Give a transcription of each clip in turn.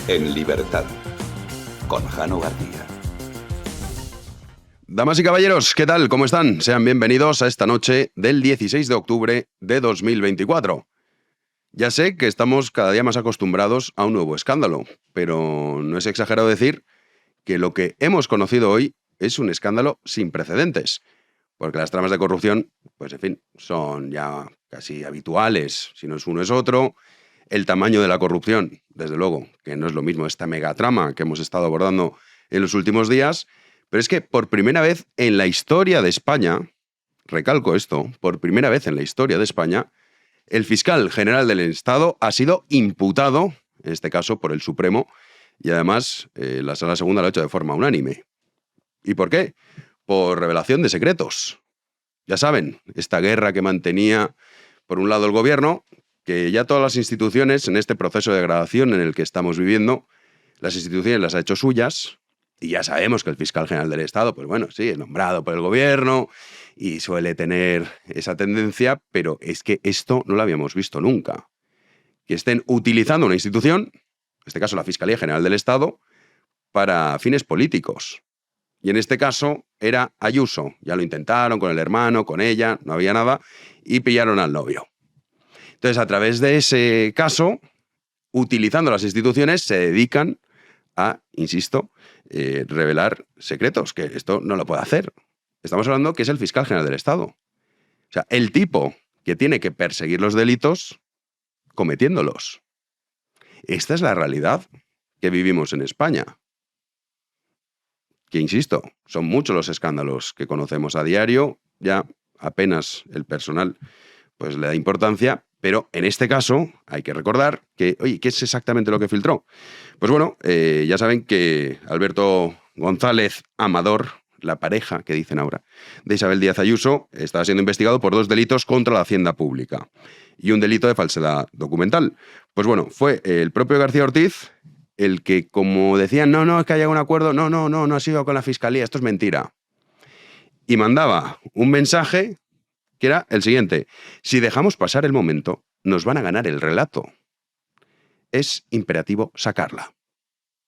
En libertad, con Jano García. Damas y caballeros, ¿qué tal? ¿Cómo están? Sean bienvenidos a esta noche del 16 de octubre de 2024. Ya sé que estamos cada día más acostumbrados a un nuevo escándalo, pero no es exagerado decir que lo que hemos conocido hoy es un escándalo sin precedentes, porque las tramas de corrupción, pues en fin, son ya casi habituales, si no es uno es otro. El tamaño de la corrupción, desde luego, que no es lo mismo esta megatrama que hemos estado abordando en los últimos días, pero es que por primera vez en la historia de España, recalco esto, por primera vez en la historia de España, el fiscal general del Estado ha sido imputado, en este caso por el Supremo, y además la Sala Segunda lo ha hecho de forma unánime. ¿Y por qué? Por revelación de secretos. Ya saben, esta guerra que mantenía, por un lado, el gobierno, que ya todas las instituciones, en este proceso de degradación en el que estamos viviendo, las instituciones las ha hecho suyas, y ya sabemos que el fiscal general del Estado, pues bueno, sí, es nombrado por el gobierno y suele tener esa tendencia, pero es que esto no lo habíamos visto nunca. Que estén utilizando una institución, en este caso la Fiscalía General del Estado, para fines políticos. Y en este caso era Ayuso. Ya lo intentaron con el hermano, con ella, no había nada, y pillaron al novio. Entonces, a través de ese caso, utilizando las instituciones, se dedican a, insisto, revelar secretos, que esto no lo puede hacer. Estamos hablando que es el fiscal general del Estado. O sea, el tipo que tiene que perseguir los delitos cometiéndolos. Esta es la realidad que vivimos en España. Que, insisto, son muchos los escándalos que conocemos a diario, ya apenas el personal pues le da importancia, pero en este caso hay que recordar que, oye, ¿qué es exactamente lo que filtró? Pues bueno, ya saben que Alberto González Amador, la pareja que dicen ahora, de Isabel Díaz Ayuso, estaba siendo investigado por 2 delitos contra la hacienda pública y un delito de falsedad documental. Pues bueno, fue el propio García Ortiz el que, como decían, no, es que haya un acuerdo, no ha sido con la Fiscalía, esto es mentira. Y mandaba un mensaje que era el siguiente: si dejamos pasar el momento, nos van a ganar el relato. Es imperativo sacarla.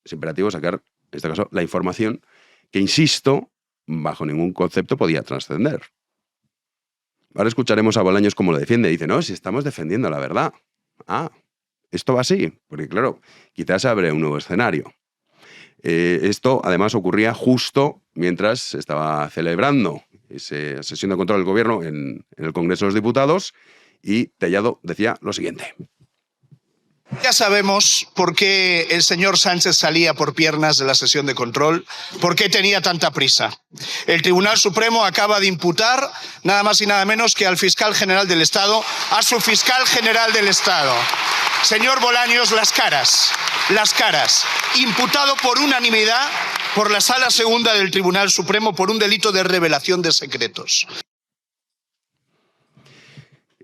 Es imperativo sacar, en este caso, la información que, insisto, bajo ningún concepto podía trascender. Ahora escucharemos a Bolaños cómo lo defiende. Dice, no, si estamos defendiendo la verdad. Ah, esto va así. Porque claro, quizás abre un nuevo escenario. Esto, además, ocurría justo mientras se estaba celebrando esa sesión de control del gobierno en el Congreso de los Diputados, y Tellado decía lo siguiente. Ya sabemos por qué el señor Sánchez salía por piernas de la sesión de control, por qué tenía tanta prisa. El Tribunal Supremo acaba de imputar nada más y nada menos que al fiscal general del Estado, a su fiscal general del Estado. Señor Bolaños, las caras, imputado por unanimidad por la Sala Segunda del Tribunal Supremo por un delito de revelación de secretos.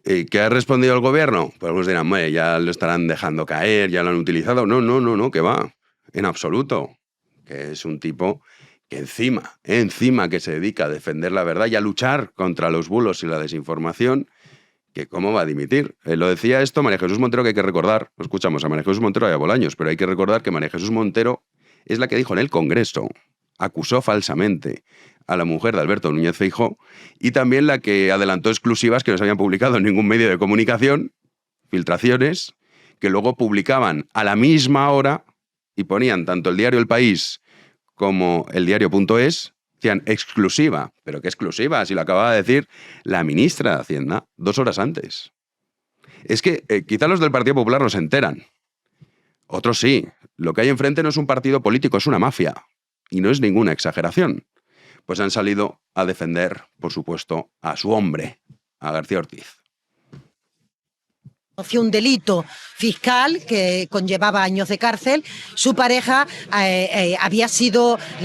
¿Qué ha respondido el gobierno? Pues algunos dirán, ya lo estarán dejando caer, ya lo han utilizado. No, que va, en absoluto. Que es un tipo que encima que se dedica a defender la verdad y a luchar contra los bulos y la desinformación, que cómo va a dimitir. Lo decía esto María Jesús Montero, que hay que recordar, lo escuchamos a María Jesús Montero y a Bolaños, pero hay que recordar que María Jesús Montero es la que dijo en el Congreso, acusó falsamente a la mujer de Alberto Núñez Feijóo, y también la que adelantó exclusivas que no se habían publicado en ningún medio de comunicación, filtraciones, que luego publicaban a la misma hora y ponían tanto el diario El País como el diario.es, decían exclusiva. ¿Pero qué exclusiva? Si lo acababa de decir la ministra de Hacienda 2 horas antes. Es que quizá los del Partido Popular no se enteran. Otros sí. Lo que hay enfrente no es un partido político, es una mafia. Y no es ninguna exageración. Pues han salido a defender, por supuesto, a su hombre, a García Ortiz. Un delito fiscal que conllevaba años de cárcel. Su pareja le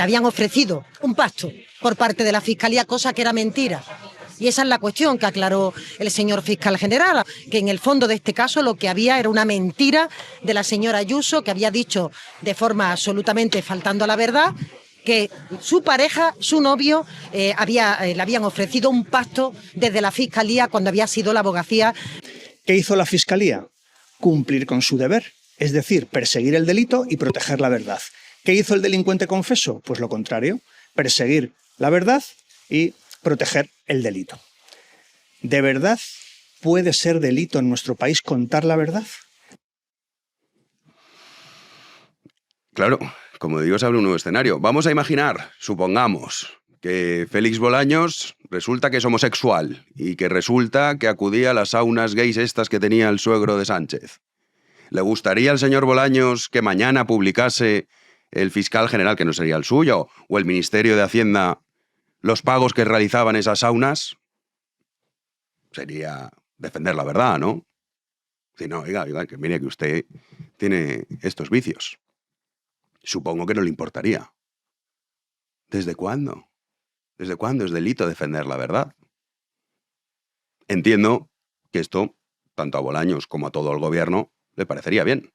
habían ofrecido un pacto por parte de la Fiscalía, cosa que era mentira. Y esa es la cuestión que aclaró el señor fiscal general, que en el fondo de este caso lo que había era una mentira de la señora Ayuso, que había dicho de forma absolutamente faltando a la verdad que su pareja, su novio, le habían ofrecido un pacto desde la Fiscalía cuando había sido la abogacía. ¿Qué hizo la Fiscalía? Cumplir con su deber. Es decir, perseguir el delito y proteger la verdad. ¿Qué hizo el delincuente confeso? Pues lo contrario, perseguir la verdad y proteger el delito. ¿De verdad puede ser delito en nuestro país contar la verdad? Claro, como digo, se abre un nuevo escenario. Vamos a imaginar, supongamos, que Félix Bolaños resulta que es homosexual y que resulta que acudía a las saunas gays estas que tenía el suegro de Sánchez. ¿Le gustaría al señor Bolaños que mañana publicase el fiscal general, que no sería el suyo, o el Ministerio de Hacienda, los pagos que realizaban esas saunas? Sería defender la verdad, ¿no? Si no, oiga, que mire que usted tiene estos vicios. Supongo que no le importaría. ¿Desde cuándo? ¿Desde cuándo es delito defender la verdad? Entiendo que esto, tanto a Bolaños como a todo el gobierno, le parecería bien.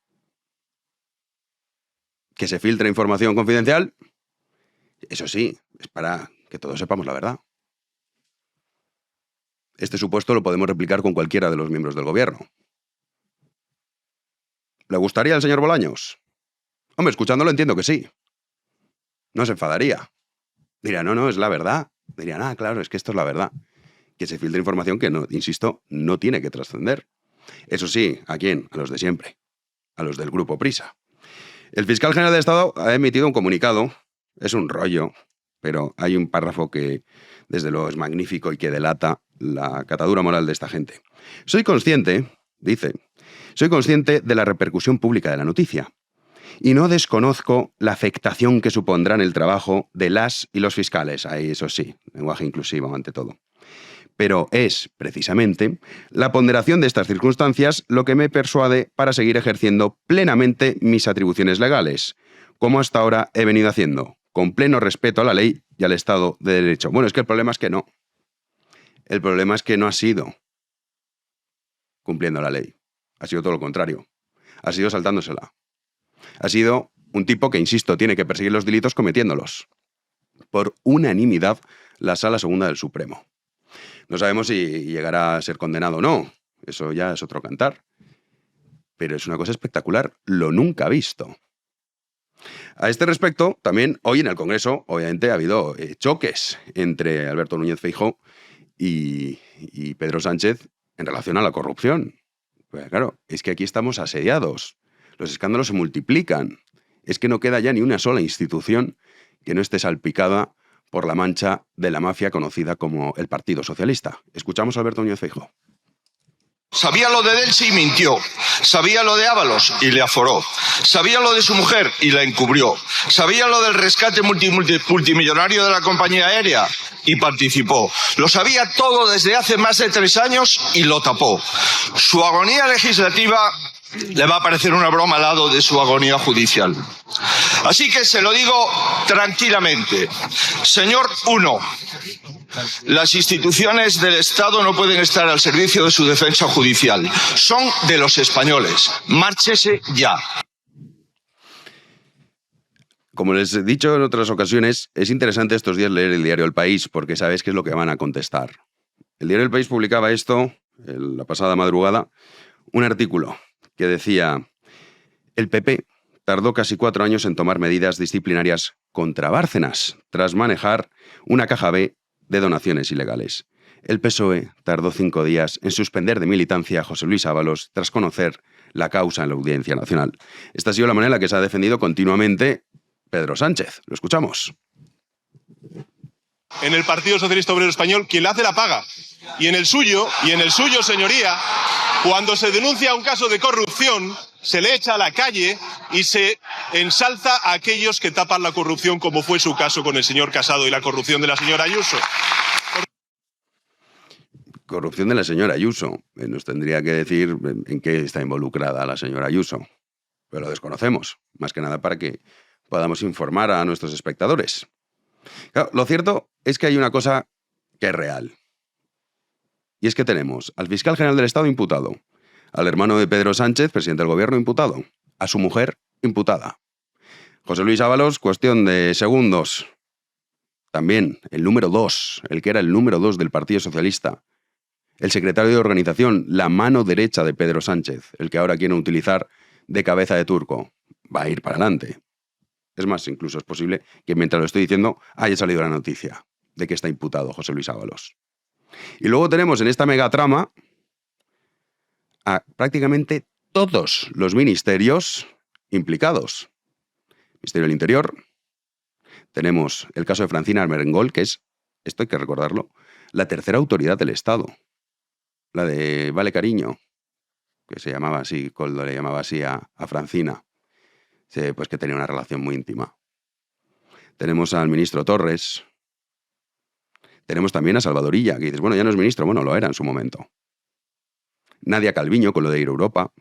¿Que se filtre información confidencial? Eso sí, es para que todos sepamos la verdad. Este supuesto lo podemos replicar con cualquiera de los miembros del gobierno. ¿Le gustaría al señor Bolaños? Hombre, escuchándolo entiendo que sí. No se enfadaría. Diría, no, es la verdad. Diría, claro, es que esto es la verdad. Que se filtre información que, no, insisto, no tiene que trascender. Eso sí, ¿a quién? A los de siempre. A los del Grupo Prisa. El fiscal general de Estado ha emitido un comunicado. Es un rollo, pero hay un párrafo que, desde luego, es magnífico y que delata la catadura moral de esta gente. Soy consciente, dice, de la repercusión pública de la noticia. Y no desconozco la afectación que supondrá en el trabajo de las y los fiscales. Ahí, eso sí, lenguaje inclusivo ante todo. Pero es, precisamente, la ponderación de estas circunstancias lo que me persuade para seguir ejerciendo plenamente mis atribuciones legales, como hasta ahora he venido haciendo, con pleno respeto a la ley y al Estado de Derecho. Bueno, es que el problema es que no. El problema es que no ha sido cumpliendo la ley. Ha sido todo lo contrario. Ha sido saltándosela. Ha sido un tipo que, insisto, tiene que perseguir los delitos cometiéndolos. Por unanimidad, la Sala Segunda del Supremo. No sabemos si llegará a ser condenado o no. Eso ya es otro cantar. Pero es una cosa espectacular, lo nunca visto. A este respecto, también hoy en el Congreso, obviamente, ha habido choques entre Alberto Núñez Feijóo y Pedro Sánchez en relación a la corrupción. Pues claro, es que aquí estamos asediados. Los escándalos se multiplican. Es que no queda ya ni una sola institución que no esté salpicada por la mancha de la mafia conocida como el Partido Socialista. Escuchamos a Alberto Núñez Feijóo. Sabía lo de Delsi y mintió. Sabía lo de Ábalos y le aforó. Sabía lo de su mujer y la encubrió. Sabía lo del rescate multimillonario de la compañía aérea y participó. Lo sabía todo desde hace más de 3 años y lo tapó. Su agonía legislativa le va a parecer una broma al lado de su agonía judicial. Así que se lo digo tranquilamente. Señor 1, las instituciones del Estado no pueden estar al servicio de su defensa judicial. Son de los españoles. Márchese ya. Como les he dicho en otras ocasiones, es interesante estos días leer el diario El País porque sabes qué es lo que van a contestar. El diario El País publicaba esto, la pasada madrugada, un artículo que decía: el PP tardó casi 4 años en tomar medidas disciplinarias contra Bárcenas, tras manejar una caja B de donaciones ilegales. El PSOE tardó 5 días en suspender de militancia a José Luis Ábalos tras conocer la causa en la Audiencia Nacional. Esta ha sido la manera en la que se ha defendido continuamente Pedro Sánchez. Lo escuchamos. En el Partido Socialista Obrero Español, quien la hace la paga. Y en el suyo, señoría, cuando se denuncia un caso de corrupción, se le echa a la calle y se ensalza a aquellos que tapan la corrupción, como fue su caso con el señor Casado y la corrupción de la señora Ayuso. Corrupción de la señora Ayuso. Nos tendría que decir en qué está involucrada la señora Ayuso. Pero lo desconocemos, más que nada para que podamos informar a nuestros espectadores. Claro, lo cierto es que hay una cosa que es real. Y es que tenemos al fiscal general del Estado imputado, al hermano de Pedro Sánchez, presidente del gobierno, imputado, a su mujer imputada. José Luis Ábalos, cuestión de segundos. También el número 2, el que era el número 2 del Partido Socialista, el secretario de organización, la mano derecha de Pedro Sánchez, el que ahora quiere utilizar de cabeza de turco. Va a ir para adelante. Es más, incluso es posible que mientras lo estoy diciendo haya salido la noticia de que está imputado José Luis Ábalos. Y luego tenemos en esta megatrama a prácticamente todos los ministerios implicados. Ministerio del Interior, tenemos el caso de Francina Armengol, que es, esto hay que recordarlo, la tercera autoridad del Estado. La de Vale Cariño, que se llamaba así, Coldo le llamaba así a Francina, pues que tenía una relación muy íntima. Tenemos al ministro Torres, tenemos también a Salvador Illa, que dices, bueno, ya no es ministro, bueno, lo era en su momento. Nadia Calviño con lo de Ir a Europa.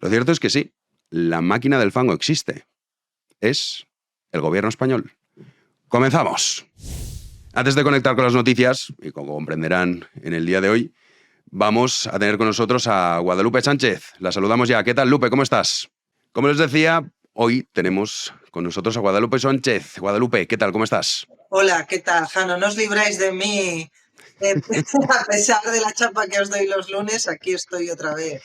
Lo cierto es que sí, la máquina del fango existe. Es el gobierno español. ¡Comenzamos! Antes de conectar con las noticias, y como comprenderán en el día de hoy, vamos a tener con nosotros a Guadalupe Sánchez. La saludamos ya. ¿Qué tal, Lupe? ¿Cómo estás? Como les decía, hoy tenemos con nosotros a Guadalupe Sánchez. Guadalupe, ¿qué tal? ¿Cómo estás? Hola, ¿qué tal, Jano? No os libráis de mí. A pesar de la chapa que os doy los lunes, aquí estoy otra vez.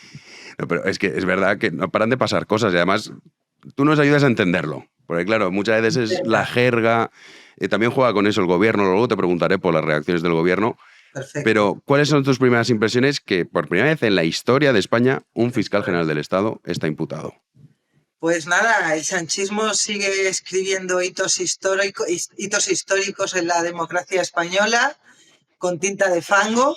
No, pero es que es verdad que no paran de pasar cosas y además tú nos ayudas a entenderlo. Porque claro, muchas veces es la jerga, también juega con eso el gobierno, luego te preguntaré por las reacciones del gobierno. Perfecto. Pero, ¿cuáles son tus primeras impresiones que por primera vez en la historia de España un fiscal general del Estado está imputado? Pues nada, el sanchismo sigue escribiendo hitos históricos en la democracia española con tinta de fango.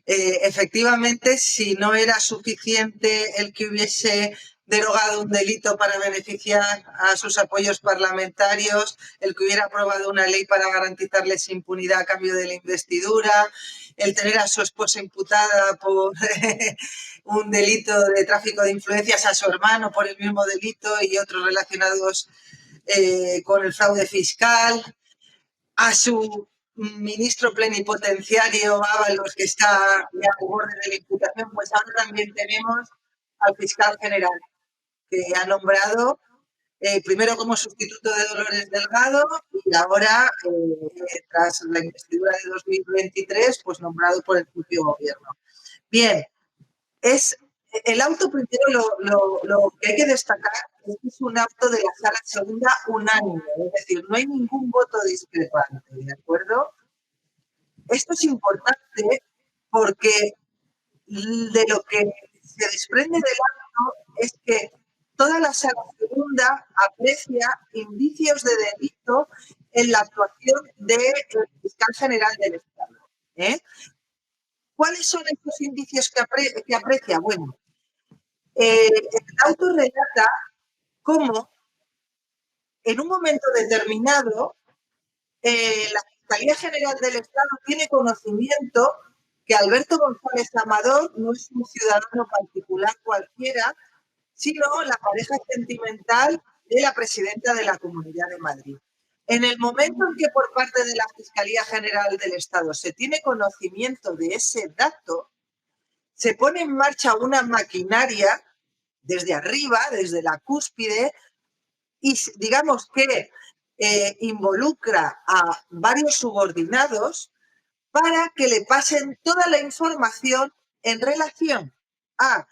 Efectivamente, si no era suficiente el que hubiese derogado un delito para beneficiar a sus apoyos parlamentarios, el que hubiera aprobado una ley para garantizarles impunidad a cambio de la investidura, el tener a su esposa imputada por un delito de tráfico de influencias, a su hermano por el mismo delito y otros relacionados con el fraude fiscal, a su ministro plenipotenciario Ábalos, que está ya a borde de la imputación, pues ahora también tenemos al fiscal general, que ha nombrado primero como sustituto de Dolores Delgado y ahora, tras la investidura de 2023, pues nombrado por el propio gobierno. Bien, el auto primero lo que hay que destacar es que es un auto de la Sala Segunda unánime, es decir, no hay ningún voto discrepante, ¿de acuerdo? Esto es importante porque de lo que se desprende del auto es que toda la Sala Segunda aprecia indicios de delito en la actuación del fiscal general del Estado. ¿Cuáles son estos indicios que aprecia? Bueno, el auto relata cómo en un momento determinado la Fiscalía General del Estado tiene conocimiento que Alberto González Amador no es un ciudadano particular cualquiera, sino la pareja sentimental de la presidenta de la Comunidad de Madrid. En el momento en que por parte de la Fiscalía General del Estado se tiene conocimiento de ese dato, se pone en marcha una maquinaria desde arriba, desde la cúspide, y digamos que involucra a varios subordinados para que le pasen toda la información en relación a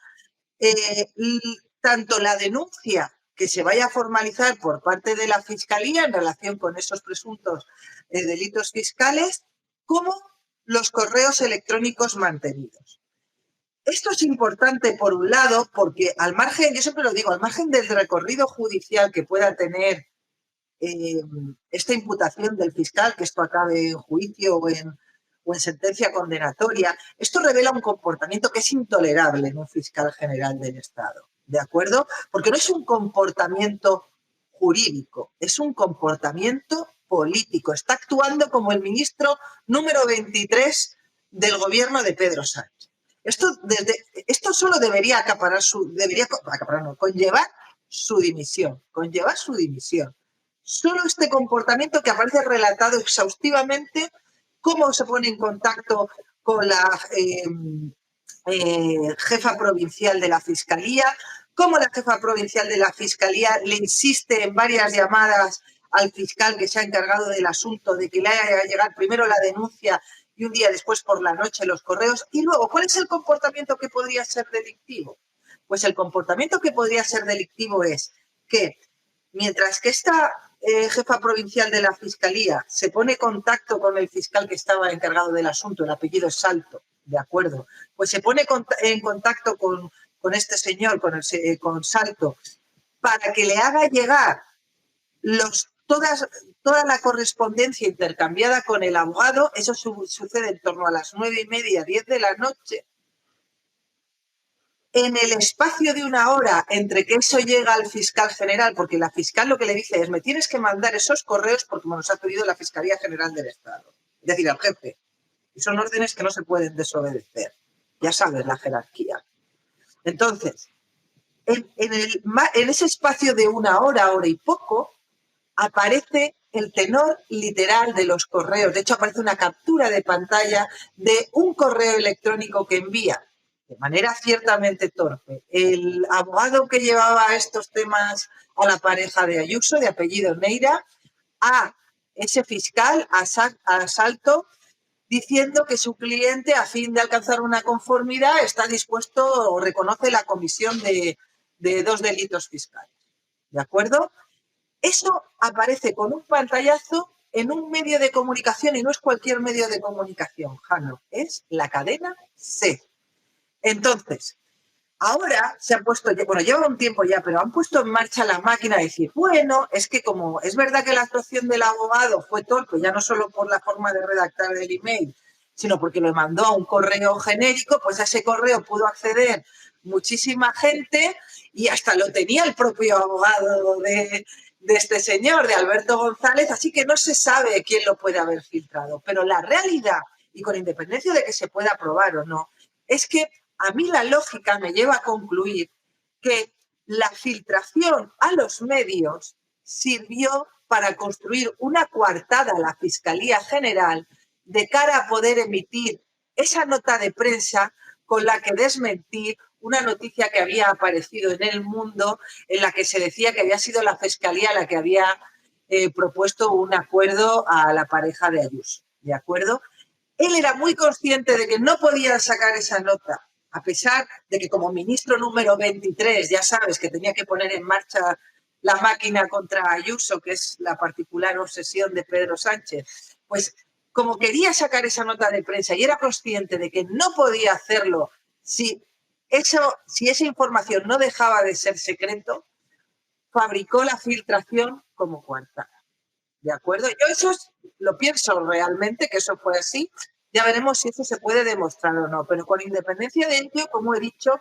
tanto la denuncia que se vaya a formalizar por parte de la Fiscalía en relación con esos presuntos delitos fiscales, como los correos electrónicos mantenidos. Esto es importante, por un lado, porque al margen, yo siempre lo digo, al margen del recorrido judicial que pueda tener esta imputación del fiscal, que esto acabe en juicio o en sentencia condenatoria, esto revela un comportamiento que es intolerable en un fiscal general del Estado, ¿de acuerdo? Porque no es un comportamiento jurídico, es un comportamiento político. Está actuando como el ministro número 23 del gobierno de Pedro Sánchez. Esto solo debería conllevar su dimisión, Solo este comportamiento que aparece relatado exhaustivamente, cómo se pone en contacto con la jefa provincial de la Fiscalía, cómo la jefa provincial de la Fiscalía le insiste en varias llamadas al fiscal que se ha encargado del asunto de que le haga llegar primero la denuncia y un día después por la noche los correos. Y luego, ¿cuál es el comportamiento que podría ser delictivo? Pues el comportamiento que podría ser delictivo es que mientras que esta jefa provincial de la Fiscalía se pone en contacto con el fiscal que estaba encargado del asunto, el apellido es Salto, ¿de acuerdo? Pues se pone en contacto con este señor, con Salto, para que le haga llegar toda la correspondencia intercambiada con el abogado. Eso sucede en torno a las 9:30, 10 de la noche. En el espacio de una hora entre que eso llega al fiscal general, porque la fiscal lo que le dice es: me tienes que mandar esos correos porque me los ha pedido la Fiscalía General del Estado, es decir, al jefe. Y son órdenes que no se pueden desobedecer. Ya sabes, la jerarquía. Entonces, en ese espacio de una hora, hora y poco, aparece el tenor literal de los correos. De hecho, aparece una captura de pantalla de un correo electrónico que envía, de manera ciertamente torpe, el abogado que llevaba estos temas a la pareja de Ayuso, de apellido Neira, a ese fiscal, a Salto, diciendo que su cliente, a fin de alcanzar una conformidad, está dispuesto o reconoce la comisión de 2 delitos fiscales. ¿De acuerdo? Eso aparece con un pantallazo en un medio de comunicación, y no es cualquier medio de comunicación, Jano, es la cadena SER. Entonces, ahora se han puesto, bueno, lleva un tiempo ya, pero han puesto en marcha la máquina de decir, bueno, es que como es verdad que la actuación del abogado fue torpe, ya no solo por la forma de redactar el email, sino porque lo mandó a un correo genérico, pues a ese correo pudo acceder muchísima gente y hasta lo tenía el propio abogado de este señor, de Alberto González, así que no se sabe quién lo puede haber filtrado. Pero la realidad, y con independencia de que se pueda probar o no, es que a mí la lógica me lleva a concluir que la filtración a los medios sirvió para construir una coartada a la Fiscalía General de cara a poder emitir esa nota de prensa con la que desmentir una noticia que había aparecido en El Mundo, en la que se decía que había sido la Fiscalía la que había propuesto un acuerdo a la pareja de Ayuso, ¿de acuerdo? Él era muy consciente de que no podían sacar esa nota, a pesar de que como ministro número 23, ya sabes que tenía que poner en marcha la máquina contra Ayuso, que es la particular obsesión de Pedro Sánchez, pues como quería sacar esa nota de prensa y era consciente de que no podía hacerlo si esa información no dejaba de ser secreto, fabricó la filtración como coartada. ¿De acuerdo? Yo eso lo pienso realmente, que eso fue así. Ya veremos si eso se puede demostrar o no. Pero con independencia de ello, como he dicho,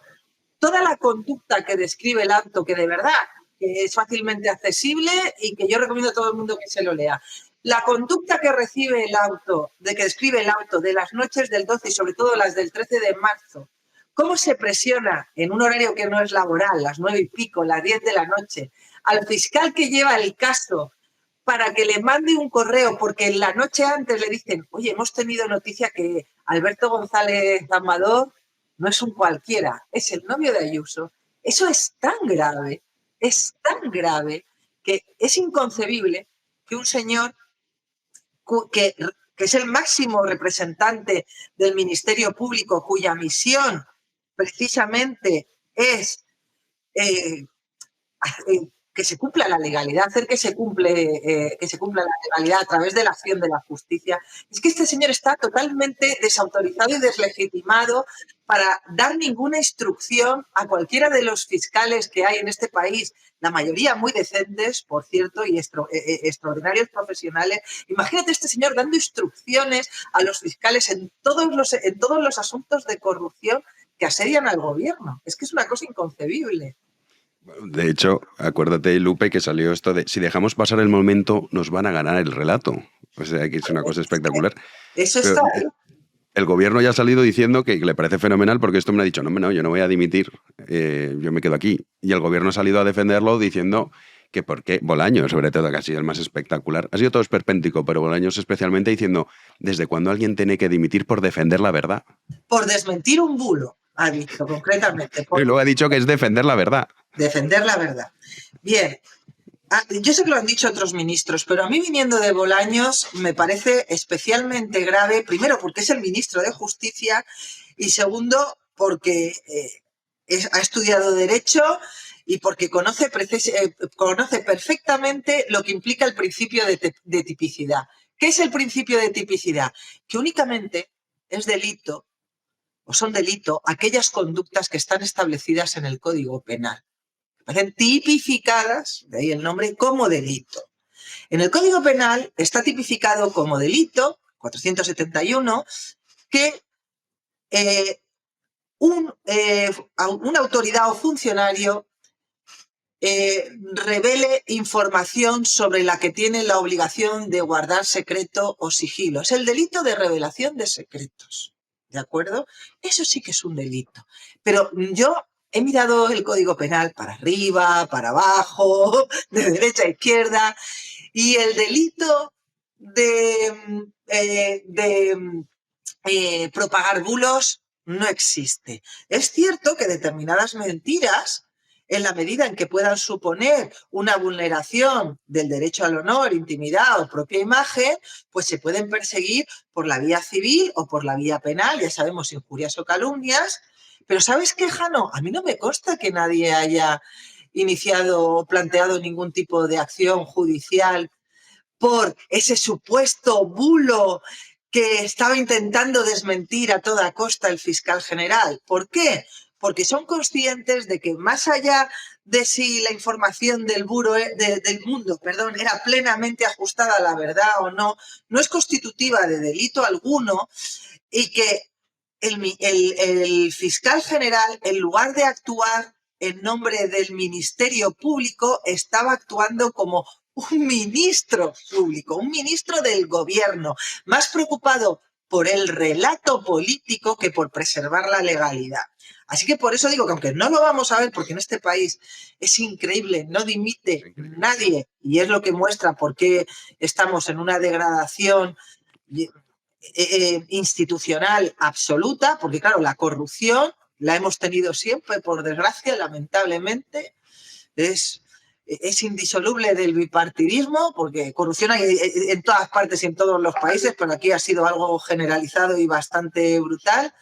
toda la conducta que describe el acto, que de verdad que es fácilmente accesible y que yo recomiendo a todo el mundo que se lo lea, la conducta que recibe el auto, que describe el auto de las noches del 12 y sobre todo las del 13 de marzo, cómo se presiona en un horario que no es laboral, las 9 y pico, las 10 de la noche, al fiscal que lleva el caso para que le mande un correo, porque la noche antes le dicen, oye, hemos tenido noticia que Alberto González Amador no es un cualquiera, es el novio de Ayuso. Eso es tan grave que es inconcebible que un señor que es el máximo representante del Ministerio Público, cuya misión precisamente es que se cumpla la legalidad, hacer que se cumpla la legalidad a través de la acción de la justicia. Es que este señor está totalmente desautorizado y deslegitimado para dar ninguna instrucción a cualquiera de los fiscales que hay en este país, la mayoría muy decentes, por cierto, y extraordinarios profesionales. Imagínate este señor dando instrucciones a los fiscales en todos los asuntos de corrupción que asedian al gobierno. Es que es una cosa inconcebible. De hecho, acuérdate, Lupe, que salió esto de si dejamos pasar el momento, nos van a ganar el relato. O sea, que es una cosa espectacular. Eso está ahí. El gobierno ya ha salido diciendo que le parece fenomenal porque esto me ha dicho, no, yo no voy a dimitir, yo me quedo aquí. Y el gobierno ha salido a defenderlo diciendo que por qué, Bolaños sobre todo, que ha sido el más espectacular. Ha sido todo esperpéntico, pero Bolaños especialmente diciendo, ¿desde cuándo alguien tiene que dimitir por defender la verdad? Por desmentir un bulo, ha dicho concretamente. Y luego ha dicho que es defender la verdad. Defender la verdad. Bien, yo sé que lo han dicho otros ministros, pero a mí viniendo de Bolaños me parece especialmente grave, primero porque es el ministro de Justicia y segundo porque ha estudiado Derecho y porque conoce perfectamente lo que implica el principio de tipicidad. ¿Qué es el principio de tipicidad? Que únicamente es delito o son delito aquellas conductas que están establecidas en el Código Penal. Aparecen tipificadas, de ahí el nombre, como delito. En el Código Penal está tipificado como delito, 471, que una autoridad o funcionario revele información sobre la que tiene la obligación de guardar secreto o sigilo. Es el delito de revelación de secretos, ¿de acuerdo? Eso sí que es un delito. Pero yo he mirado el Código Penal para arriba, para abajo, de derecha a izquierda, y el delito de propagar bulos no existe. Es cierto que determinadas mentiras, en la medida en que puedan suponer una vulneración del derecho al honor, intimidad o propia imagen, pues se pueden perseguir por la vía civil o por la vía penal, ya sabemos, injurias o calumnias. Pero ¿sabes qué, Jano? A mí no me consta que nadie haya iniciado o planteado ningún tipo de acción judicial por ese supuesto bulo que estaba intentando desmentir a toda costa el fiscal general. ¿Por qué? Porque son conscientes de que más allá de si la información del mundo era plenamente ajustada a la verdad o no, no es constitutiva de delito alguno y que el fiscal general, en lugar de actuar en nombre del Ministerio Público, estaba actuando como un ministro público, un ministro del gobierno, más preocupado por el relato político que por preservar la legalidad. Así que por eso digo que aunque no lo vamos a ver, porque en este país es increíble, no dimite nadie, y es lo que muestra por qué estamos en una degradación institucional absoluta, porque claro, la corrupción la hemos tenido siempre, por desgracia, lamentablemente, es indisoluble del bipartidismo, porque corrupción hay en todas partes y en todos los países, pero aquí ha sido algo generalizado y bastante brutal.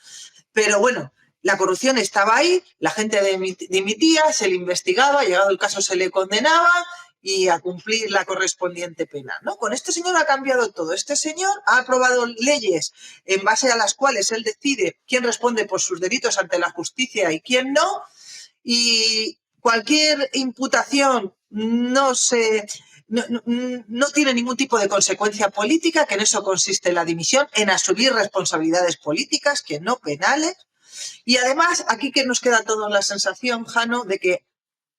Pero bueno, la corrupción estaba ahí, la gente dimitía, se le investigaba, llegado el caso se le condenaba y a cumplir la correspondiente pena, ¿no? Con este señor ha cambiado todo. Este señor ha aprobado leyes en base a las cuales él decide quién responde por sus delitos ante la justicia y quién no, y cualquier imputación no tiene ningún tipo de consecuencia política, que en eso consiste la dimisión, en asumir responsabilidades políticas, que no penales. Y además, aquí que nos queda a todos la sensación, Jano, de que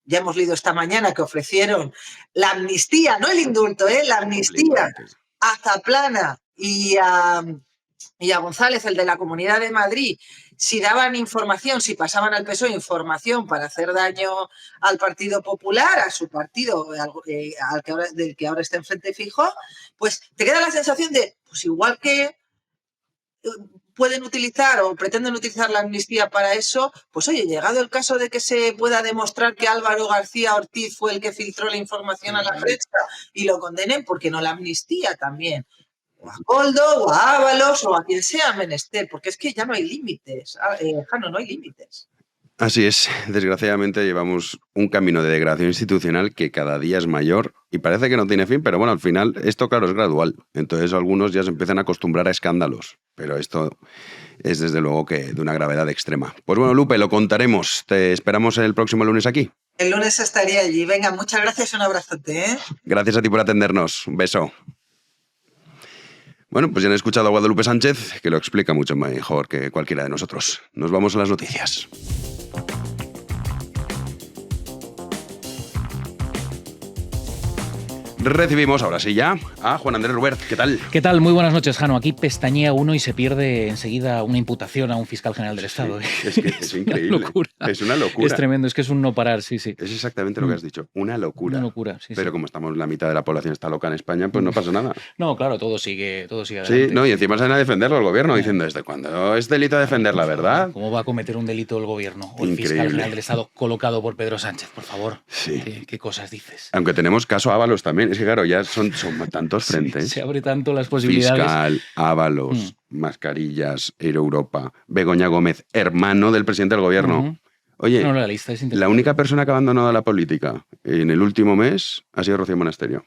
ya hemos leído esta mañana que ofrecieron la amnistía, no el indulto, la amnistía a Zaplana y a González, el de la Comunidad de Madrid, si daban información, si pasaban al PSOE información para hacer daño al Partido Popular, a su partido, del que ahora está en Frente Fijo, pues te queda la sensación de, pues igual que pueden utilizar o pretenden utilizar la amnistía para eso, pues oye, llegado el caso de que se pueda demostrar que Álvaro García Ortiz fue el que filtró la información a la prensa y lo condenen, ¿por qué no la amnistía también? O a Koldo, o a Ábalos, o a quien sea menester, porque es que ya no hay límites, Jano, no hay límites. Así es, desgraciadamente llevamos un camino de degradación institucional que cada día es mayor y parece que no tiene fin, pero bueno, al final esto claro es gradual, entonces algunos ya se empiezan a acostumbrar a escándalos, pero esto es desde luego que de una gravedad extrema. Pues bueno, Lupe, lo contaremos, te esperamos el próximo lunes aquí. El lunes estaré allí, venga, muchas gracias, un abrazote, ¿eh? Gracias a ti por atendernos, un beso. Bueno, pues ya han escuchado a Guadalupe Sánchez, que lo explica mucho mejor que cualquiera de nosotros. Nos vamos a las noticias. Recibimos ahora sí ya a Juan Andrés Rubert. ¿Qué tal? ¿Qué tal? Muy buenas noches, Jano. Aquí pestañea uno y se pierde enseguida una imputación a un fiscal general del Estado. Sí, es que es increíble. Una locura. Es una locura. Es tremendo, es que es un no parar, sí, sí. Es exactamente lo que has dicho, una locura. Una locura, sí. Pero como estamos la mitad de la población está loca en España, pues no pasa nada. No, claro, todo sigue adelante. Sí, no, y encima salen a defenderlo el gobierno, diciendo, ¿desde cuándo es delito defender la verdad? ¿Cómo va a cometer un delito el gobierno o el fiscal general del Estado colocado por Pedro Sánchez? Por favor, sí. ¿Qué cosas dices? Aunque tenemos caso Ábalos también, es que claro, ya son tantos frentes. Sí, se abre tanto las posibilidades. Fiscal, Ábalos, mascarillas, Europa, Begoña Gómez, hermano del presidente del gobierno. Oye, No, la lista es la interesante. única persona que ha abandonado la política en el último mes ha sido Rocío Monasterio.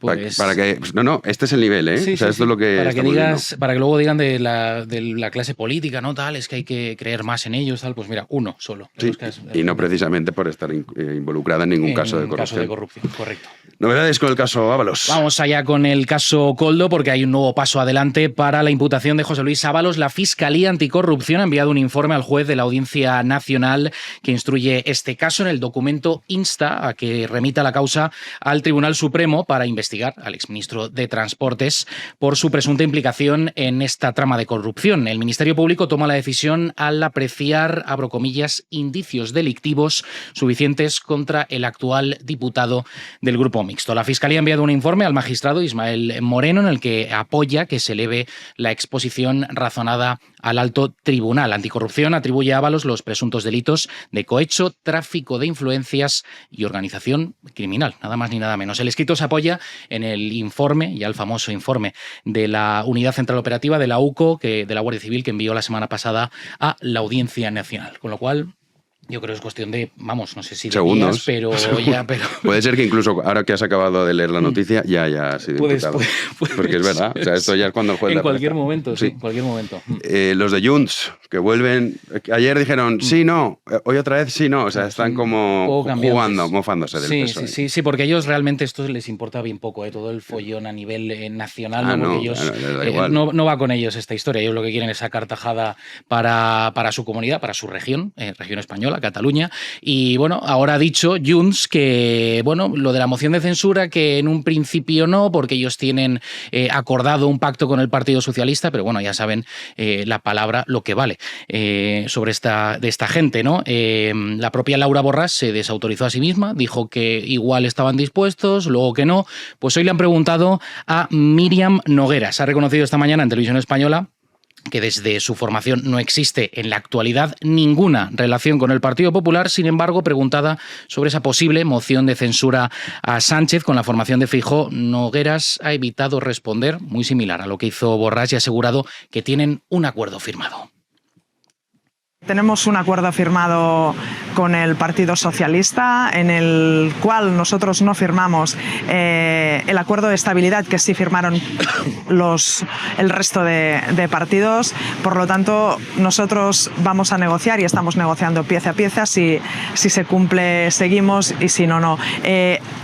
Pues- Para que... No, este es el nivel, ¿eh? Sí, o sea, sí, esto sí. es lo que para que estamos digas, para que luego digan de la clase política, ¿no? Tal, es que hay que creer más en ellos, tal. Pues mira, uno solo. de viendo. los Sí, que has- y no precisamente por estar involucrada en ningún caso de corrupción. correcto. Novedades con el caso Ábalos. Vamos allá con el caso Koldo, porque hay un nuevo paso adelante para la imputación de José Luis Ábalos. La Fiscalía Anticorrupción ha enviado un informe al juez de la Audiencia Nacional que instruye este caso. En el documento insta a que remita la causa al Tribunal Supremo para investigar al exministro de Transportes por su presunta implicación en esta trama de corrupción. El Ministerio Público toma la decisión al apreciar, abro comillas, indicios delictivos suficientes contra el actual diputado del Grupo Mixto. La Fiscalía ha enviado un informe al magistrado Ismael Moreno en el que apoya que se eleve la exposición razonada al alto tribunal. Anticorrupción atribuye a Ábalos los presuntos delitos de cohecho, tráfico de influencias y organización criminal, nada más ni nada menos. El escrito se apoya en el informe, ya el famoso informe de la Unidad Central Operativa de la UCO, de la Guardia Civil, que envió la semana pasada a la Audiencia Nacional. Con lo cual, yo creo que es cuestión de, vamos, no sé si de Segundos. días, pero ya, pero... Puede ser que incluso ahora que has acabado de leer la noticia ya haya sido imputado. Porque es verdad. O sea, esto ya es cuando el juez En le cualquier aparezca. momento, sí, Sí. en cualquier momento. Los de Junts, que vuelven... Ayer dijeron sí, no. Hoy otra vez sí, no. O sea, están como poco cambiantes. jugando, mofándose del Sí, PSOE. sí, porque a ellos realmente esto les importa bien poco, todo el follón a nivel nacional, Ah, ¿no? Porque no, ellos, claro, les da igual. no va con ellos esta historia. Ellos lo que quieren es sacar tajada para su comunidad, para su región, región española, Cataluña. Y bueno, ahora ha dicho Junts que, bueno, lo de la moción de censura, que en un principio no, porque ellos tienen acordado un pacto con el Partido Socialista, pero bueno, ya saben la palabra lo que vale sobre de esta gente, ¿no? La propia Laura Borràs se desautorizó a sí misma, dijo que igual estaban dispuestos, luego que no. Pues hoy le han preguntado a Míriam Nogueras. Ha reconocido esta mañana en Televisión Española que desde su formación no existe en la actualidad ninguna relación con el Partido Popular. Sin embargo, preguntada sobre esa posible moción de censura a Sánchez con la formación de Feijóo, Nogueras ha evitado responder, muy similar a lo que hizo Borràs, y ha asegurado que tienen un acuerdo firmado. Tenemos un acuerdo firmado con el Partido Socialista en el cual nosotros no firmamos el acuerdo de estabilidad que sí firmaron el resto de partidos. Por lo tanto, nosotros vamos a negociar y estamos negociando pieza a pieza. Si se cumple, seguimos, y si no, no.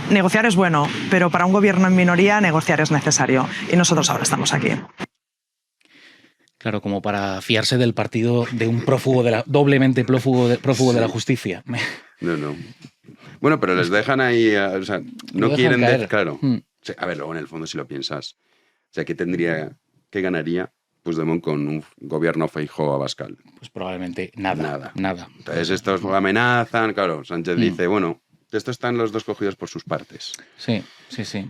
Negociar es bueno, pero para un gobierno en minoría negociar es necesario. Y nosotros ahora estamos aquí. Claro, como para fiarse del partido de un prófugo doblemente prófugo de la justicia. No. Bueno, pero les dejan ahí, o sea, no Lo dejan quieren caer. claro. Sí, a ver, luego en el fondo si lo piensas, o sea, ¿qué ganaría Puigdemont con un gobierno Feijóo-Abascal? Pues probablemente nada. Entonces estos amenazan, claro, Sánchez dice, bueno, estos están los dos cogidos por sus partes. Sí.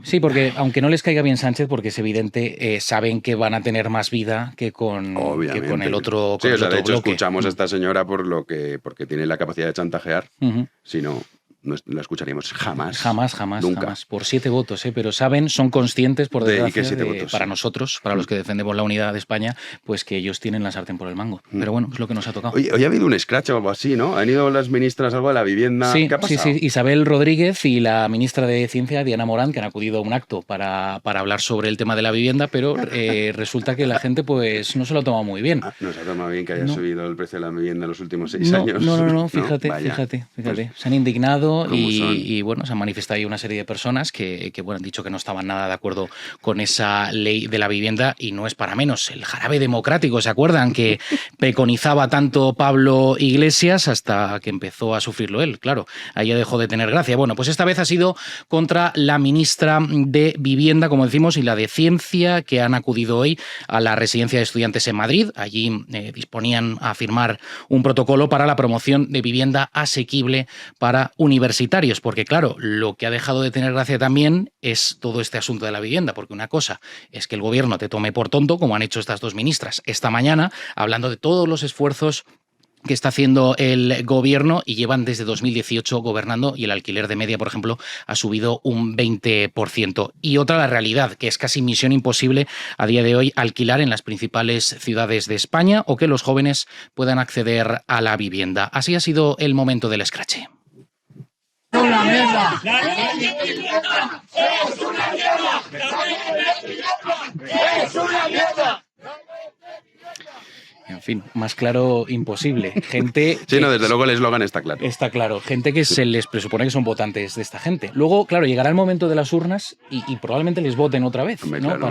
Sí, porque aunque no les caiga bien Sánchez, porque es evidente, saben que van a tener más vida que con el otro Sí, o sea, de hecho bloque. escuchamos a esta señora porque tiene la capacidad de chantajear, si no la escucharíamos jamás. Nunca. Por 7 votos, pero saben, son conscientes, por desgracia, ¿Y qué 7 votos? para nosotros, para los que defendemos la unidad de España, pues que ellos tienen la sartén por el mango. Pero bueno, es lo que nos ha tocado. Oye, hoy ha habido un escrache o algo así, ¿no? Han ido las ministras algo de la vivienda. Sí, ¿Qué ha pasado? sí. Isabel Rodríguez y la ministra de Ciencia, Diana Morán, que han acudido a un acto para hablar sobre el tema de la vivienda, pero resulta que la gente pues no se lo ha tomado muy bien. No se ha tomado bien que haya subido el precio de la vivienda en los últimos 6 años. No, fíjate. Pues, se han indignado ¿cómo y bueno, se han manifestado ahí una serie de personas que bueno, han dicho que no estaban nada de acuerdo con esa ley de la vivienda, y no es para menos. El jarabe democrático, ¿se acuerdan? Que preconizaba tanto Pablo Iglesias hasta que empezó a sufrirlo él, claro. Ahí ya dejó de tener gracia. Bueno, pues esta vez ha sido contra la ministra de Vivienda, como decimos, y la de Ciencia, que han acudido hoy a la residencia de estudiantes en Madrid. Allí disponían a firmar un protocolo para la promoción de vivienda asequible para universitarios, porque claro, lo que ha dejado de tener gracia también es todo este asunto de la vivienda, porque una cosa es que el gobierno te tome por tonto, como han hecho estas dos ministras esta mañana, hablando de todos los esfuerzos que está haciendo el gobierno y llevan desde 2018 gobernando y el alquiler de media, por ejemplo, ha subido un 20%. Y otra, la realidad, que es casi misión imposible a día de hoy alquilar en las principales ciudades de España o que los jóvenes puedan acceder a la vivienda. Así ha sido el momento del escrache. ¡Una mierda! ¡Es una mierda! En fin, más claro imposible. Gente... Sí, no, desde luego el eslogan está claro. Está claro. Gente que se les presupone que son votantes de esta gente. Luego, claro, llegará el momento de las urnas y probablemente les voten otra vez, Hombre, ¿no? claro.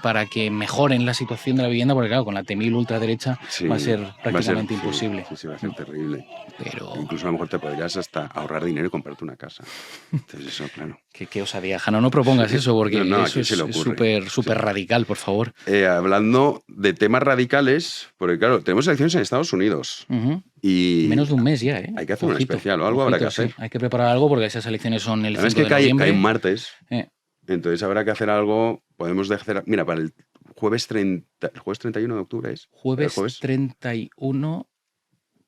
Para que mejoren la situación de la vivienda, porque claro, con la temible ultraderecha Sí, va a ser prácticamente sí, imposible. Sí, va a ser terrible. Pero... Incluso a lo mejor te podrías hasta ahorrar dinero y comprarte una casa. Entonces eso, claro. Qué osadía, Jano, no propongas eso, porque No, eso se le es ocurre. súper radical, por favor. Hablando de temas radicales, porque claro, tenemos elecciones en Estados Unidos Ujú. y Menos de un mes ya, ¿eh? hay que hacer un Ojito, especial o algo habrá que ojito, hacer. sí. Hay que preparar algo porque esas elecciones son el 5 Además que de cae noviembre. un martes, Eh. entonces habrá que hacer algo. Podemos hacer, mira, para el jueves 31 de octubre es. Jueves ¿El jueves? 31,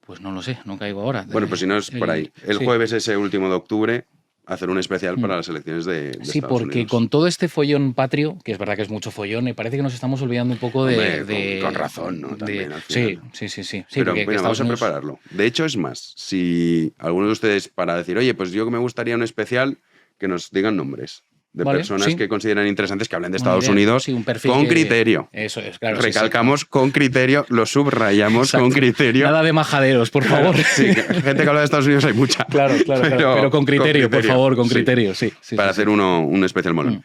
pues no lo sé, no caigo ahora. Bueno, pues si no es por ahí. El sí. jueves ese último de octubre, hacer un especial para las elecciones de Sí, Estados porque Unidos. con todo este follón patrio, que es verdad que es mucho follón, me parece que nos estamos olvidando un poco Hombre, con razón, ¿no? También, al Sí, final. sí. Pero porque mira, Estados vamos a Unidos- prepararlo. De hecho, es más, si alguno de ustedes para decir, oye, pues yo que me gustaría un especial, que nos digan nombres de Vale, personas sí. que consideran interesantes que hablen de Buena Estados idea. Unidos Sí, un perfil con que- criterio. Eso es, claro. sí, sí. Recalcamos con criterio, lo subrayamos Exacto. con criterio. Nada de majaderos, por favor. Sí, gente que habla de Estados Unidos hay mucha. Claro, pero con criterio, por favor, con sí. criterio, sí. Para hacer un especial molón.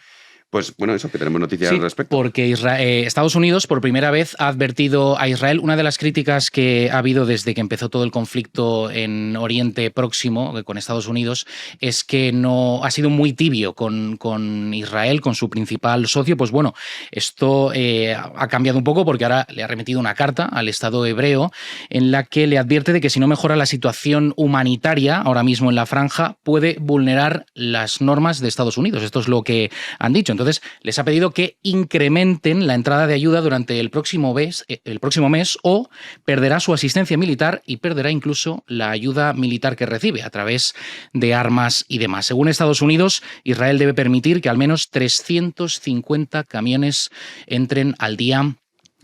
Pues bueno, eso, que tenemos noticias Sí, al respecto. porque Estados Unidos por primera vez ha advertido a Israel. Una de las críticas que ha habido desde que empezó todo el conflicto en Oriente Próximo con Estados Unidos es que no ha sido muy tibio con Israel, con su principal socio. Pues bueno, esto ha cambiado un poco porque ahora le ha remitido una carta al Estado hebreo en la que le advierte de que si no mejora la situación humanitaria ahora mismo en la franja, puede vulnerar las normas de Estados Unidos. Esto es lo que han dicho. Entonces, les ha pedido que incrementen la entrada de ayuda durante el próximo mes o perderá su asistencia militar y perderá incluso la ayuda militar que recibe a través de armas y demás. Según Estados Unidos, Israel debe permitir que al menos 350 camiones entren al día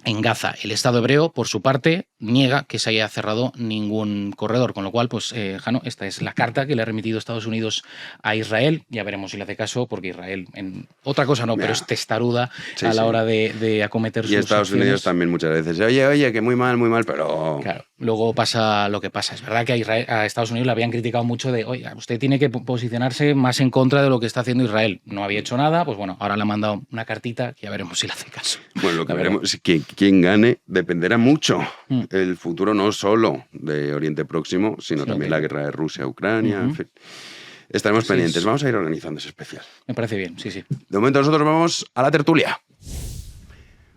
en Gaza. El Estado hebreo, por su parte, niega que se haya cerrado ningún corredor, con lo cual, pues, Jano, esta es la carta que le ha remitido Estados Unidos a Israel. Ya veremos si le hace caso, porque Israel, en otra cosa no, pero es testaruda Sí, a la sí. hora de acometer Y sus Estados acciones. Unidos también muchas veces. Oye, que muy mal, pero... Claro, luego pasa lo que pasa. Es verdad que a Estados Unidos le habían criticado mucho de, oye, usted tiene que posicionarse más en contra de lo que está haciendo Israel. No había hecho nada, pues bueno, ahora le han mandado una cartita que ya veremos si le hace caso. Bueno, lo que La verdad. veremos es que quien gane dependerá mucho Mm. el futuro no solo de Oriente Próximo, sino también la guerra de Rusia-Ucrania, en fin. Estaremos pendientes. sí. Vamos a ir organizando ese especial. Me parece bien, sí. De momento nosotros vamos a la tertulia.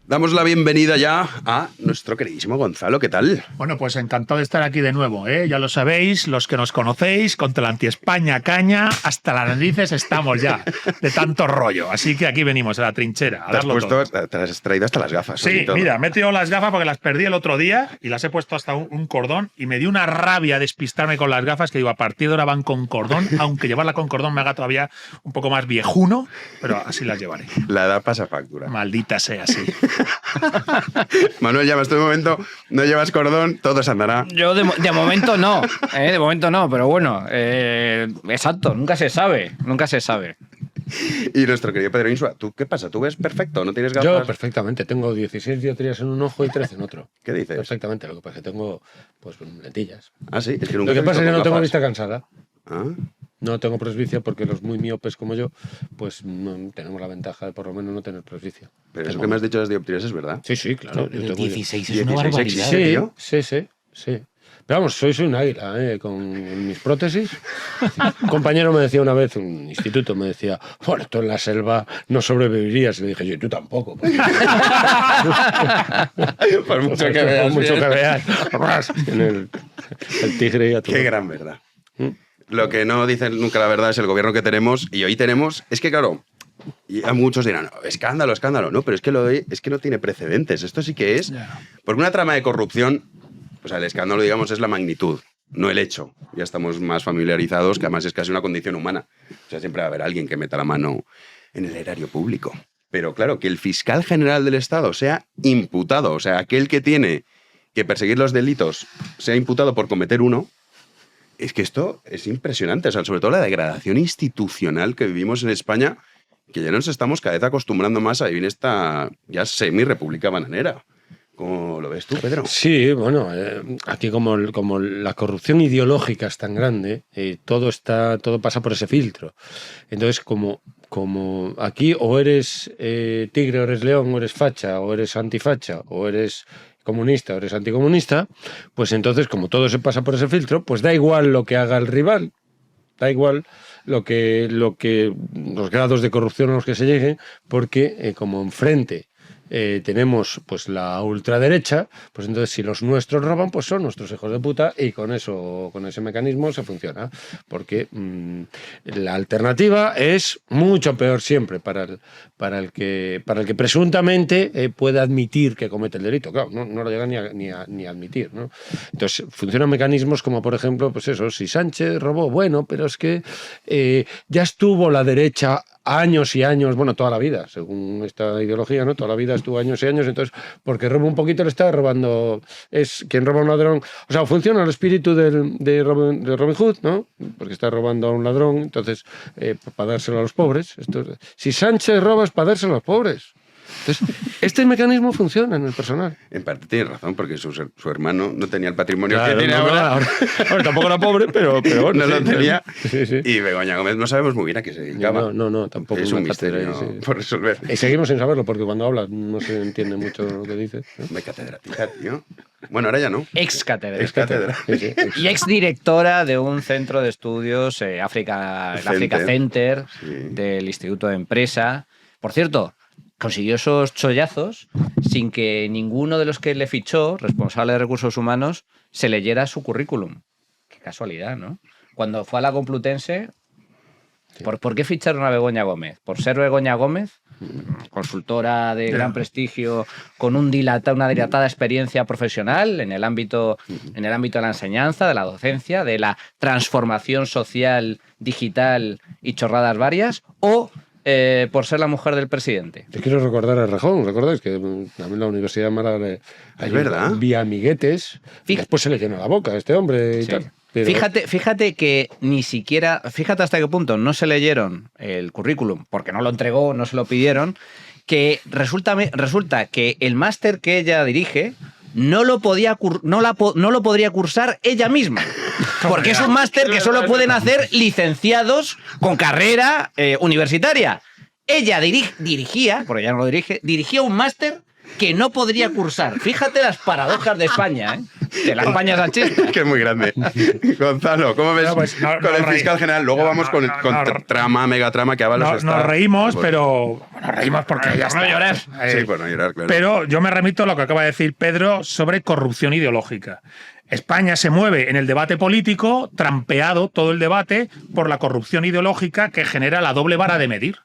Damos la bienvenida ya a nuestro queridísimo Gonzalo. ¿Qué tal? Bueno, pues encantado de estar aquí de nuevo, ¿eh? Ya lo sabéis, los que nos conocéis, contra la anti-España caña, hasta las narices estamos ya, de tanto rollo. Así que aquí venimos, a la trinchera, a Te has, darlo todo. te has traído hasta las gafas. Sí, y todo. mira, me he tirado las gafas porque las perdí el otro día y las he puesto hasta un cordón y me dio una rabia despistarme con las gafas que digo, a partir de ahora van con cordón, aunque llevarla con cordón me haga todavía un poco más viejuno, pero así las llevaré. La edad pasa factura. Maldita sea, sí. Manuel, ya en este momento no llevas cordón, todo se andará. Yo de momento no, de momento no, pero bueno, exacto, nunca se sabe. Y nuestro querido Pedro Insua, ¿tú qué pasa? ¿Tú ves perfecto? ¿No tienes gafas? Yo perfectamente, tengo 16 dioptrías en un ojo y 13 en otro. ¿Qué dices? Perfectamente, lo que pasa es que tengo pues lentillas. Ah, sí, es que nunca Lo que te he pasa es que visto no con tengo gafas. vista cansada. Ah. No tengo presbicia porque los muy miopes como yo, pues no, tenemos la ventaja de por lo menos no tener presbicia. Pero eso que me has dicho de las dioptrías es verdad. Sí, sí, claro. Pero yo tengo 16 es una barbaridad. Sí. Pero vamos, soy un águila, con mis prótesis. Un compañero me decía una vez, un instituto, me decía, bueno, tú en la selva no sobrevivirías. Y le dije yo, y tú tampoco. Por mucho que veas. Por mucho que veas. En el tigre y a tu Qué gran verdad. Lo que no dicen nunca la verdad es el gobierno que tenemos, y hoy tenemos, es que claro, y a muchos dirán, escándalo, no, pero es que no tiene precedentes, esto sí que es, porque una trama de corrupción, O sea, el escándalo, digamos, es la magnitud, no el hecho. Ya estamos más familiarizados, que además es casi una condición humana. O sea, siempre va a haber alguien que meta la mano en el erario público. Pero claro, que el fiscal general del Estado sea imputado, o sea, aquel que tiene que perseguir los delitos sea imputado por cometer uno, es que esto es impresionante. O sea, sobre todo la degradación institucional que vivimos en España, que ya nos estamos cada vez acostumbrando más a vivir en esta ya semi-república bananera. ¿Cómo lo ves tú, Pedro? Sí, bueno, aquí como la corrupción ideológica es tan grande, todo pasa por ese filtro. Entonces, como aquí o eres tigre o eres león, o eres facha, o eres antifacha, o eres comunista o eres anticomunista, pues entonces, como todo se pasa por ese filtro, pues da igual lo que haga el rival, da igual los grados de corrupción a los que se lleguen, porque como enfrente tenemos pues la ultraderecha, pues entonces si los nuestros roban, pues son nuestros hijos de puta, y con ese mecanismo se funciona, porque la alternativa es mucho peor siempre para el que presuntamente puede admitir que comete el delito. Claro, no lo llega ni a admitir, ¿no? Entonces funcionan mecanismos como, por ejemplo, pues eso, si Sánchez robó, bueno, pero es que ya estuvo la derecha años y años, bueno, toda la vida, según esta ideología, ¿no? Toda la vida estuvo años y años, entonces, porque roba un poquito le está robando, es quien roba a un ladrón. O sea, funciona el espíritu de Robin Hood, ¿no? Porque está robando a un ladrón, entonces, para dárselo a los pobres. Si Sánchez roba es para dárselo a los pobres. Entonces, este mecanismo funciona en el personal. En parte tiene razón, porque su hermano no tenía el patrimonio Claro, que tiene ahora. Ahora tampoco era pobre, pero bueno. No lo tenía. Sí. Y Begoña Gómez no sabemos muy bien a qué se dedicaba. No, tampoco. Es un misterio por resolver. Y seguimos sin saberlo, porque cuando hablas no se entiende mucho lo que dices, ¿no? Me catedrática, tío. Bueno, ahora ya no. Ex cátedra. Sí. Y ex directora de un centro de estudios, África Center, sí, del Instituto de Empresa. Por cierto, consiguió esos chollazos sin que ninguno de los que le fichó, responsable de recursos humanos, se leyera su currículum. Qué casualidad, ¿no? Cuando fue a la Complutense, ¿por qué ficharon a Begoña Gómez? ¿Por ser Begoña Gómez? Consultora de gran prestigio, con una dilatada experiencia profesional en el ámbito de la enseñanza, de la docencia, de la transformación social, digital y chorradas varias, o por ser la mujer del presidente. Te quiero recordar a Rajón, ¿recordáis? Que también la Universidad de Málaga es verdad. Vía amiguetes, después se le llenó la boca a este hombre y Sí. tal. Pero... Fíjate que ni siquiera, fíjate hasta qué punto no se leyeron el currículum, porque no lo entregó, no se lo pidieron, que resulta que el máster que ella dirige no lo podría cursar ella misma, porque es un máster que solo pueden hacer licenciados con carrera universitaria. Ella dirigía, porque ya no lo dirigía un máster que no podría cursar. Fíjate las paradojas de España, ¿eh? De la España sanchista. Que es muy grande. Gonzalo, ¿cómo ves con el fiscal general? Luego vamos con megatrama que Ábalos está... Nos reímos, pero... Nos reímos porque ya está. No llorar. Sí, por no llorar, claro. Pero yo me remito a lo que acaba de decir Pedro sobre corrupción ideológica. España se mueve en el debate político, trampeado todo el debate por la corrupción ideológica que genera la doble vara de medir.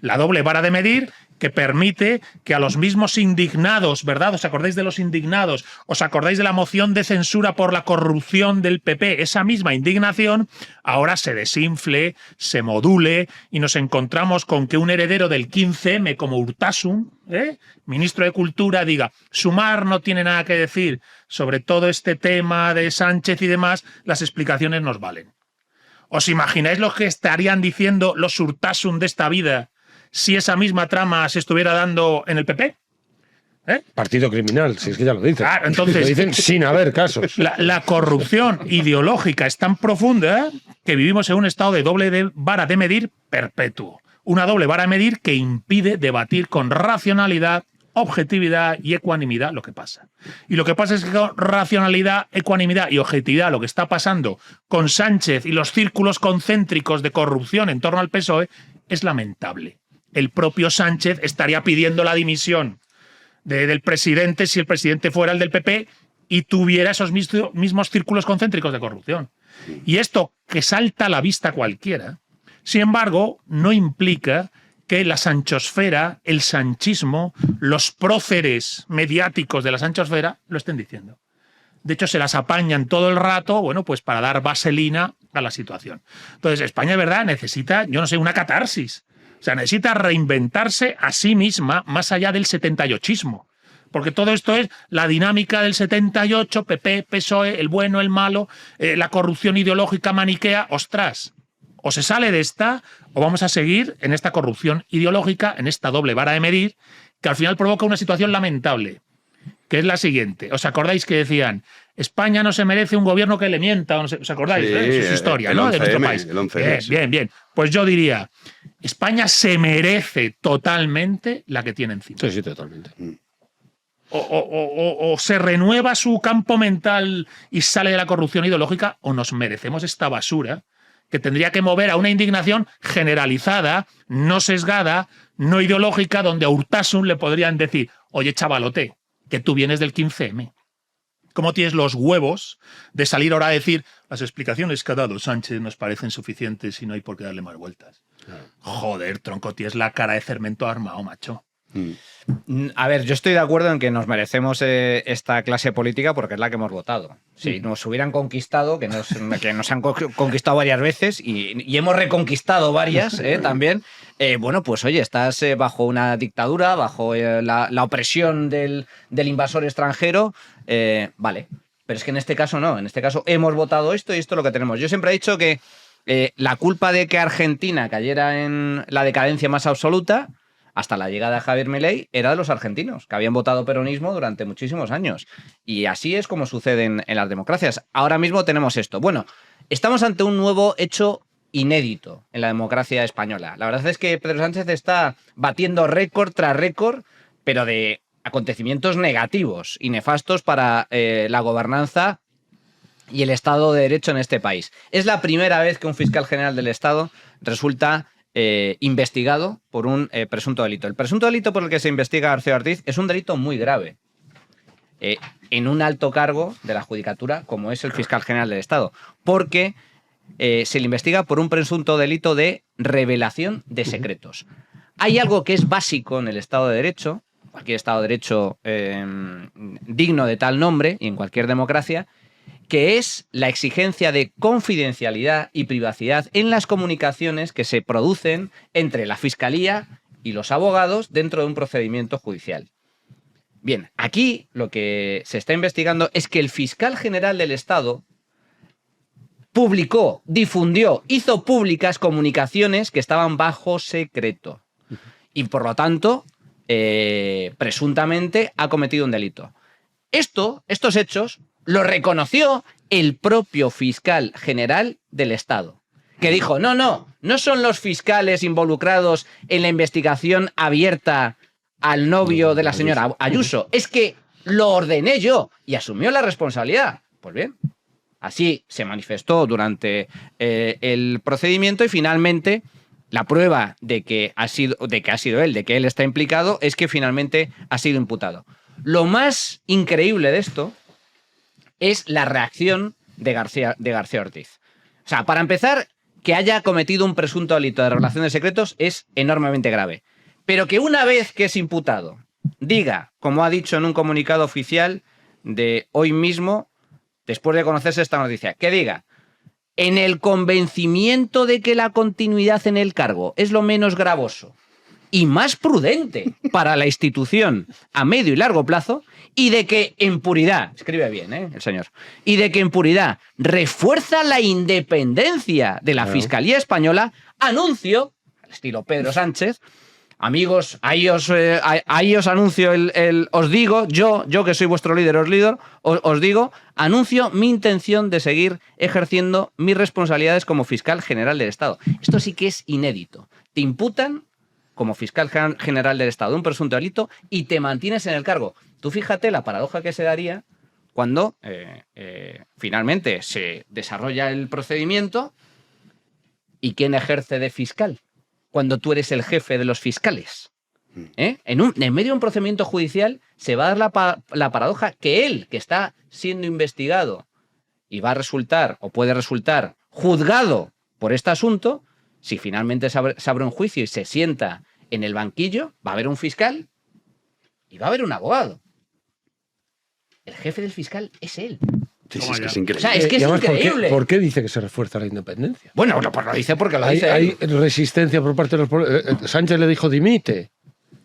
La doble vara de medir que permite que a los mismos indignados, ¿verdad? ¿Os acordáis de los indignados? ¿Os acordáis de la moción de censura por la corrupción del PP? Esa misma indignación ahora se desinfle, se module y nos encontramos con que un heredero del 15M como Urtasun, ministro de Cultura, diga: Sumar no tiene nada que decir sobre todo este tema de Sánchez y demás, las explicaciones nos valen. ¿Os imagináis lo que estarían diciendo los Urtasun de esta vida si esa misma trama se estuviera dando en el PP? Partido criminal, si es que ya lo dicen. Claro, entonces, lo dicen sin haber casos. La corrupción ideológica es tan profunda que vivimos en un estado de doble vara de medir perpetuo. Una doble vara de medir que impide debatir con racionalidad, objetividad y ecuanimidad lo que pasa. Y lo que pasa es que con racionalidad, ecuanimidad y objetividad lo que está pasando con Sánchez y los círculos concéntricos de corrupción en torno al PSOE es lamentable. El propio Sánchez estaría pidiendo la dimisión del presidente si el presidente fuera el del PP y tuviera esos mismos círculos concéntricos de corrupción. Y esto, que salta a la vista cualquiera, sin embargo, no implica que la sanchosfera, el sanchismo, los próceres mediáticos de la sanchosfera lo estén diciendo. De hecho, se las apañan todo el rato, bueno, pues para dar vaselina a la situación. Entonces, España, de verdad, necesita, yo no sé, una catarsis. O sea, necesita reinventarse a sí misma más allá del 78ismo. Porque todo esto es la dinámica del 78, PP, PSOE, el bueno, el malo, la corrupción ideológica maniquea. Ostras, o se sale de esta o vamos a seguir en esta corrupción ideológica, en esta doble vara de medir, que al final provoca una situación lamentable, que es la siguiente. ¿Os acordáis que decían España no se merece un gobierno que le mienta? ¿Os acordáis? Sí, Eso es historia, ¿no? De nuestro país. El 11M, Bien, bien. Pues yo diría, España se merece totalmente la que tiene encima. Sí, totalmente. O se renueva su campo mental y sale de la corrupción ideológica, o nos merecemos esta basura que tendría que mover a una indignación generalizada, no sesgada, no ideológica, donde a Urtasun le podrían decir, oye, chavalote, que tú vienes del 15M. ¿Cómo tienes los huevos de salir ahora a decir las explicaciones que ha dado Sánchez nos parecen suficientes y no hay por qué darle más vueltas? Joder, tronco, tienes la cara de fermento armado, macho. A ver, yo estoy de acuerdo en que nos merecemos esta clase política porque es la que hemos votado. Si nos hubieran conquistado, que nos han conquistado varias veces y hemos reconquistado varias también, bueno, pues oye, estás bajo una dictadura, bajo la opresión del invasor extranjero, vale. Pero es que en este caso no, en este caso hemos votado esto y esto es lo que tenemos. Yo siempre he dicho que la culpa de que Argentina cayera en la decadencia más absoluta hasta la llegada de Javier Milei era de los argentinos, que habían votado peronismo durante muchísimos años. Y así es como sucede en las democracias. Ahora mismo tenemos esto. Bueno, estamos ante un nuevo hecho inédito en la democracia española. La verdad es que Pedro Sánchez está batiendo récord tras récord, pero de acontecimientos negativos y nefastos para la gobernanza y el Estado de Derecho en este país. Es la primera vez que un fiscal general del Estado resulta investigado por un presunto delito. El presunto delito por el que se investiga a García Ortiz es un delito muy grave en un alto cargo de la judicatura como es el fiscal general del Estado, porque se le investiga por un presunto delito de revelación de secretos. Hay algo que es básico en el Estado de Derecho, cualquier Estado de Derecho digno de tal nombre y en cualquier democracia, que es la exigencia de confidencialidad y privacidad en las comunicaciones que se producen entre la Fiscalía y los abogados dentro de un procedimiento judicial. Bien, aquí lo que se está investigando es que el fiscal general del Estado publicó, difundió, hizo públicas comunicaciones que estaban bajo secreto y por lo tanto, presuntamente ha cometido un delito. Estos hechos lo reconoció el propio fiscal general del Estado, que dijo, no son los fiscales involucrados en la investigación abierta al novio de la señora Ayuso, es que lo ordené yo y asumió la responsabilidad. Pues bien, así se manifestó durante el procedimiento y finalmente la prueba de que ha sido él, de que él está implicado, es que finalmente ha sido imputado. Lo más increíble de esto es la reacción de García Ortiz. O sea, para empezar, que haya cometido un presunto delito de revelación de secretos es enormemente grave. Pero que una vez que es imputado, diga, como ha dicho en un comunicado oficial de hoy mismo, después de conocerse esta noticia, que diga, en el convencimiento de que la continuidad en el cargo es lo menos gravoso y más prudente para la institución a medio y largo plazo, y de que en puridad, escribe bien el señor, y de que en puridad refuerza la independencia de la Fiscalía Española, anuncio, al estilo Pedro Sánchez, amigos, ahí os anuncio, os digo, yo que soy vuestro líder, os digo, anuncio mi intención de seguir ejerciendo mis responsabilidades como fiscal general del Estado. Esto sí que es inédito. Te imputan como fiscal general del Estado un presunto delito y te mantienes en el cargo. Tú fíjate la paradoja que se daría cuando finalmente se desarrolla el procedimiento y quién ejerce de fiscal cuando tú eres el jefe de los fiscales. En medio de un procedimiento judicial se va a dar la paradoja que él, que está siendo investigado y va a resultar o puede resultar juzgado por este asunto, si finalmente se abre un juicio y se sienta en el banquillo, va a haber un fiscal y va a haber un abogado. El jefe del fiscal es él. Sí, es que es increíble. O sea, es que Y es además, increíble. ¿por qué dice que se refuerza la independencia? Bueno, pues lo dice porque lo dice Hay él. resistencia por parte de los... Sánchez le dijo dimite.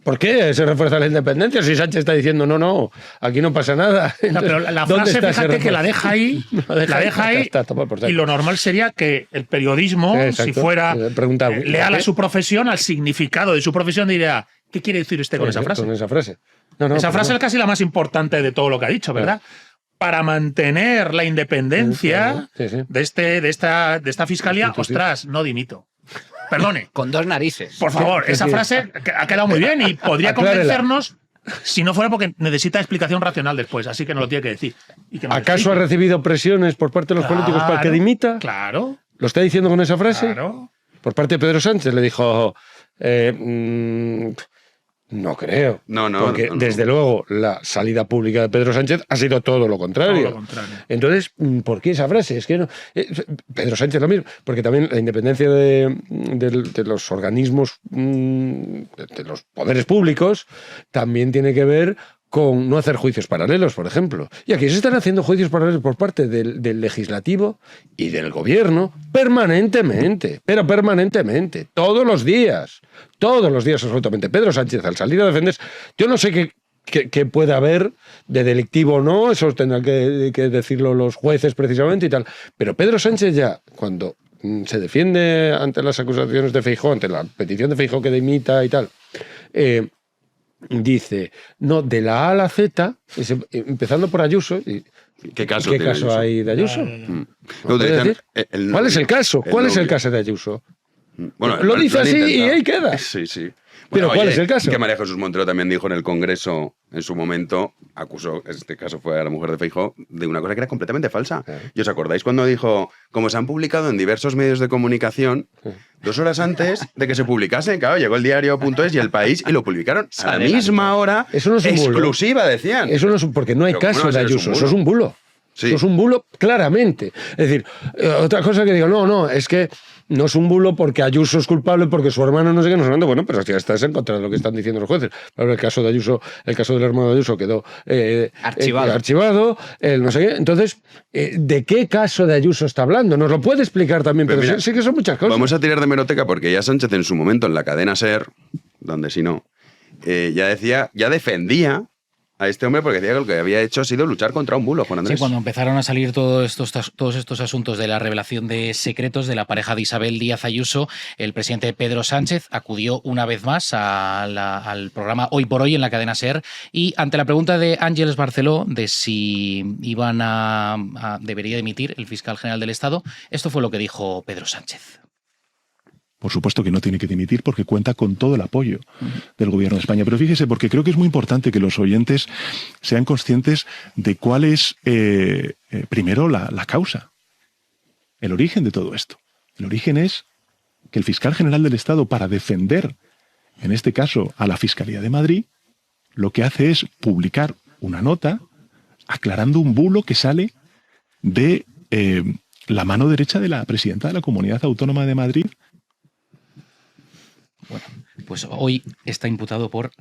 ¿Por qué se refuerza la independencia si Sánchez está diciendo no, aquí no pasa nada? No, pero la ¿Dónde frase, está ese fíjate que la refuerzo? deja ahí, La deja ahí, está, toma por saco. y lo normal sería que el periodismo, Exacto. si fuera Preguntar, leal a ¿qué? su profesión, al significado de su profesión, diría, ¿qué quiere decir usted con esa frase? Con esa frase. No, Esa pues frase no. es casi la más importante de todo lo que ha dicho, ¿verdad? Para mantener la independencia Sí, sí. de esta fiscalía, Sí, sí, sí. ostras, no dimito. Perdone. Con dos narices. Por favor, Sí, esa sí. frase ha quedado muy bien y podría Aclárela. convencernos si no fuera porque necesita explicación racional después, así que nos lo tiene que decir. Y que nos ¿Acaso ha explique. recibido presiones por parte de los políticos para que Claro, dimita? Claro, ¿Lo está diciendo con esa frase? claro. Por parte de Pedro Sánchez le dijo... no creo. No, Porque no. desde luego la salida pública de Pedro Sánchez ha sido todo lo contrario. Todo lo contrario. Entonces, ¿por qué esa frase? Es que no. Pedro Sánchez lo mismo, porque también la independencia de los organismos, de los poderes públicos, también tiene que ver con no hacer juicios paralelos, por ejemplo. Y aquí se están haciendo juicios paralelos por parte del legislativo y del gobierno permanentemente, pero permanentemente, todos los días absolutamente. Pedro Sánchez, al salir a defender, yo no sé qué puede haber de delictivo o no, eso tendrán que decirlo los jueces precisamente y tal, pero Pedro Sánchez ya, cuando se defiende ante las acusaciones de Feijóo, ante la petición de Feijóo que dimita y tal, dice, no, de la A a la Z, empezando por Ayuso. ¿Qué caso, tiene caso Ayuso? hay de Ayuso? No, ¿Puede utilizan decir? ¿Cuál es el caso? ¿Cuál es el caso de Ayuso? Bueno, Lo dice han así y intentado. ahí queda. Sí, sí. Pero ¿cuál es el caso? Que María Jesús Montero también dijo en el Congreso, en su momento, acusó, este caso fue a la mujer de Feijóo, de una cosa que era completamente falsa. ¿Y os acordáis cuando dijo, como se han publicado en diversos medios de comunicación, 2 horas antes de que se publicase, claro, llegó el diario.es y El País y lo publicaron a la misma hora, Eso no es un bulo. exclusiva, decían. Eso no es porque no hay Pero ¿cómo caso no va de a ser Ayuso, un eso es un bulo. Sí. Eso es un bulo claramente. Es decir, otra cosa que digo, no, es que no es un bulo porque Ayuso es culpable, porque su hermano no sé qué, no sé cuánto. Bueno, pero si estás en contra de lo que están diciendo los jueces. Pero el caso de Ayuso, el caso del hermano de Ayuso quedó archivado, no sé qué. Entonces, ¿de qué caso de Ayuso está hablando? ¿Nos lo puede explicar también? Pero mira, sí que son muchas cosas. Vamos a tirar de hemeroteca porque ya Sánchez en su momento en la cadena SER, donde si no, ya defendía a este hombre porque decía que lo que había hecho ha sido luchar contra un bulo, Juan Andrés. Sí, cuando empezaron a salir todos estos asuntos de la revelación de secretos de la pareja de Isabel Díaz Ayuso, el presidente Pedro Sánchez acudió una vez más al programa Hoy por Hoy en la cadena SER y ante la pregunta de Ángeles Barceló de si debería dimitir el fiscal general del Estado, esto fue lo que dijo Pedro Sánchez. Por supuesto que no tiene que dimitir porque cuenta con todo el apoyo del Gobierno de España. Pero fíjese, porque creo que es muy importante que los oyentes sean conscientes de cuál es, primero, la causa, el origen de todo esto. El origen es que el fiscal general del Estado, para defender, en este caso, a la Fiscalía de Madrid, lo que hace es publicar una nota aclarando un bulo que sale de la mano derecha de la presidenta de la Comunidad Autónoma de Madrid. Bueno, pues hoy está imputado por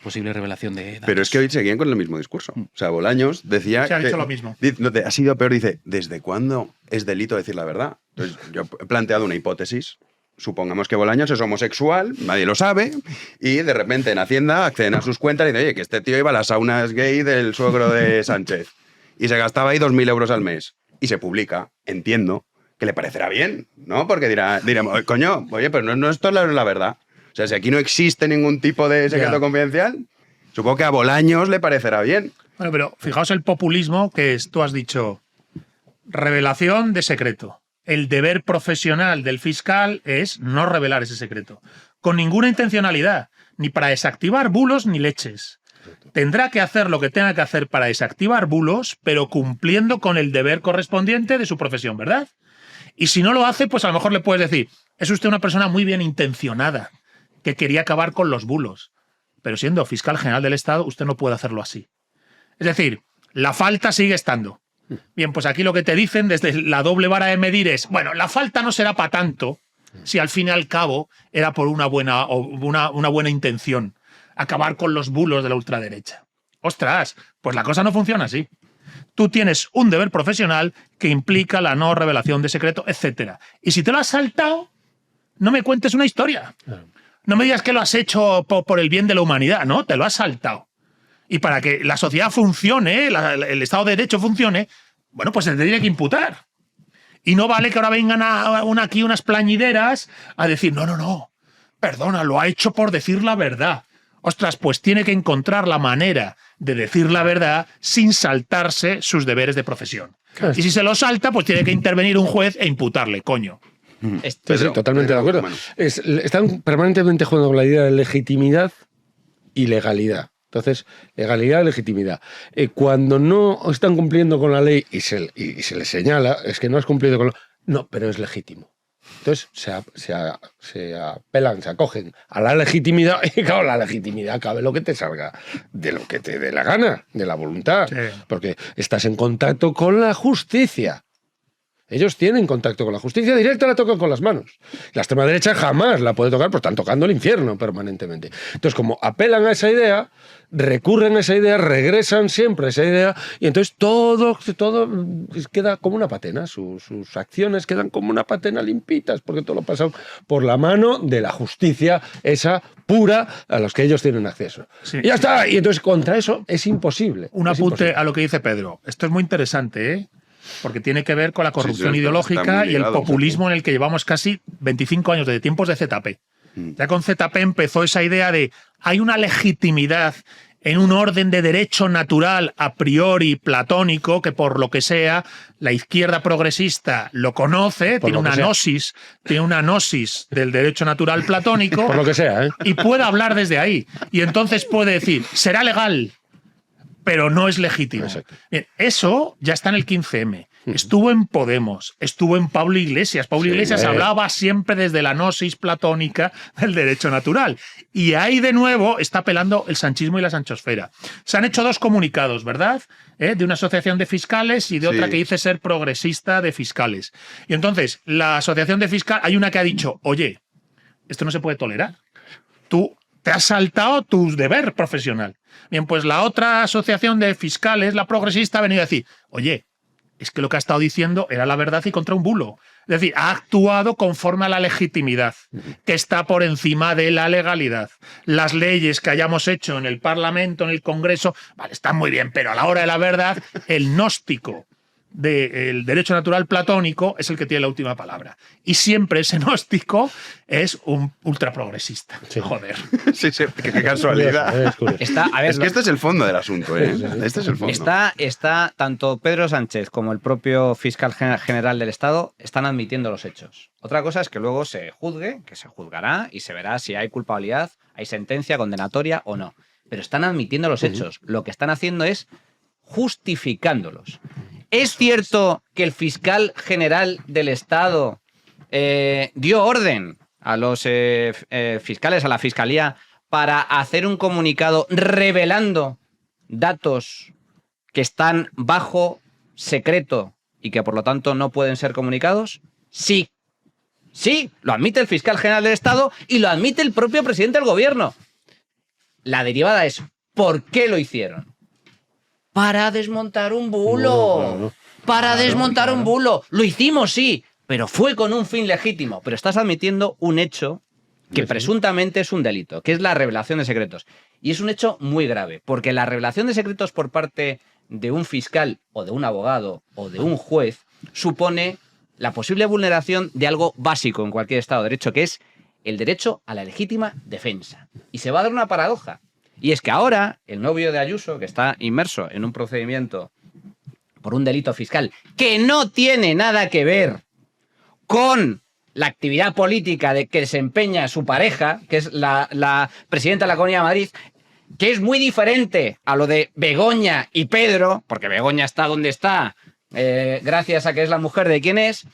posible revelación de datos. Pero es que hoy seguían con el mismo discurso. O sea, Bolaños decía Se ha que... dicho lo mismo. Ha sido peor, dice, ¿desde cuándo es delito decir la verdad? Entonces, yo he planteado una hipótesis. Supongamos que Bolaños es homosexual, nadie lo sabe, y de repente en Hacienda acceden a sus cuentas y dicen, oye, que este tío iba a las saunas gay del suegro de Sánchez y se gastaba ahí 2.000 euros al mes. Y se publica, entiendo, que le parecerá bien, ¿no? Porque diremos, coño, oye, pero no esto es la verdad. O sea, si aquí no existe ningún tipo de secreto confidencial, supongo que a Bolaños le parecerá bien. Bueno, pero fijaos el populismo que tú has dicho, revelación de secreto. El deber profesional del fiscal es no revelar ese secreto, con ninguna intencionalidad, ni para desactivar bulos ni leches. Tendrá que hacer lo que tenga que hacer para desactivar bulos, pero cumpliendo con el deber correspondiente de su profesión, ¿verdad? Y si no lo hace, pues a lo mejor le puedes decir, es usted una persona muy bien intencionada, que quería acabar con los bulos. Pero siendo fiscal general del Estado, usted no puede hacerlo así. Es decir, la falta sigue estando. Bien, pues aquí lo que te dicen desde la doble vara de medir es, bueno, la falta no será para tanto si al fin y al cabo era por una buena intención, acabar con los bulos de la ultraderecha. Ostras, pues la cosa no funciona así. Tú tienes un deber profesional que implica la no revelación de secreto, etc. Y si te lo has saltado, no me cuentes una historia. No me digas que lo has hecho por el bien de la humanidad, no, te lo has saltado. Y para que la sociedad funcione, el Estado de Derecho funcione, bueno, pues se te tiene que imputar. Y no vale que ahora vengan aquí unas plañideras a decir, no, perdona, lo ha hecho por decir la verdad. Ostras, pues tiene que encontrar la manera de decir la verdad sin saltarse sus deberes de profesión. Claro. Y si se lo salta, pues tiene que intervenir un juez e imputarle, coño. Sí, totalmente de acuerdo. Están permanentemente jugando con la idea de legitimidad y legalidad. Entonces, legalidad y legitimidad. Cuando no están cumpliendo con la ley y se les señala, es que no has cumplido con no, pero es legítimo. Entonces, se apelan, se acogen a la legitimidad y claro, la legitimidad cabe lo que te salga de lo que te dé la gana, de la voluntad. Sí. Porque estás en contacto con la justicia. Ellos tienen contacto con la justicia directa, la tocan con las manos. La extrema derecha jamás la puede tocar, porque están tocando el infierno permanentemente. Entonces, como apelan a esa idea, recurren a esa idea, regresan siempre a esa idea, y entonces todo queda como una patena. Sus acciones quedan como una patena limpitas, porque todo lo pasan por la mano de la justicia, esa pura, a los que ellos tienen acceso. Sí. Y ya está. Y entonces, contra eso es imposible. Un apunte a lo que dice Pedro. Esto es muy interesante, ¿eh? Porque tiene que ver con la corrupción ideológica y el populismo en el que llevamos casi 25 años, desde tiempos de ZP. Ya con ZP empezó esa idea de hay una legitimidad en un orden de derecho natural a priori platónico que por lo que sea la izquierda progresista lo conoce, tiene una gnosis del derecho natural platónico por lo que sea, ¿eh? Y puede hablar desde ahí. Y entonces puede decir, será legal, pero no es legítimo. Bien, eso ya está en el 15M. Estuvo en Podemos, estuvo en Pablo Iglesias. Pablo Iglesias hablaba siempre desde la gnosis platónica del derecho natural. Y ahí de nuevo está apelando el sanchismo y la sanchosfera. Se han hecho 2 comunicados, ¿verdad? De una asociación de fiscales y de otra que dice ser progresista de fiscales. Y entonces, la asociación de fiscales, hay una que ha dicho, oye, esto no se puede tolerar. Tú te has saltado tu deber profesional. Bien, pues la otra asociación de fiscales, la progresista, ha venido a decir, oye, es que lo que ha estado diciendo era la verdad y contra un bulo. Es decir, ha actuado conforme a la legitimidad, que está por encima de la legalidad. Las leyes que hayamos hecho en el Parlamento, en el Congreso, vale, están muy bien, pero a la hora de la verdad, el gnóstico del derecho natural platónico es el que tiene la última palabra. Y siempre ese gnóstico es un ultraprogresista. Sí. Joder. Sí, qué casualidad. Es que este es el fondo del asunto, ¿eh? Este es el fondo. Está tanto Pedro Sánchez como el propio fiscal general del Estado están admitiendo los hechos. Otra cosa es que luego se juzgue, que se juzgará y se verá si hay culpabilidad, hay sentencia condenatoria o no. Pero están admitiendo los hechos. Lo que están haciendo es justificándolos. ¿Es cierto que el fiscal general del Estado dio orden a los fiscales, a la Fiscalía, para hacer un comunicado revelando datos que están bajo secreto y que por lo tanto no pueden ser comunicados? Sí. Sí, lo admite el fiscal general del Estado y lo admite el propio presidente del gobierno. La derivada es, ¿por qué lo hicieron? Para desmontar un bulo. Para desmontar un bulo. Lo hicimos, sí, pero fue con un fin legítimo. Pero estás admitiendo un hecho que presuntamente es un delito, que es la revelación de secretos. Y es un hecho muy grave, porque la revelación de secretos por parte de un fiscal o de un abogado o de un juez supone la posible vulneración de algo básico en cualquier Estado de Derecho, que es el derecho a la legítima defensa. Y se va a dar una paradoja. Y es que ahora el novio de Ayuso, que está inmerso en un procedimiento por un delito fiscal que no tiene nada que ver con la actividad política de que desempeña su pareja, que es la presidenta de la Comunidad de Madrid, que es muy diferente a lo de Begoña y Pedro, porque Begoña está donde está, gracias a que es la mujer de quien es.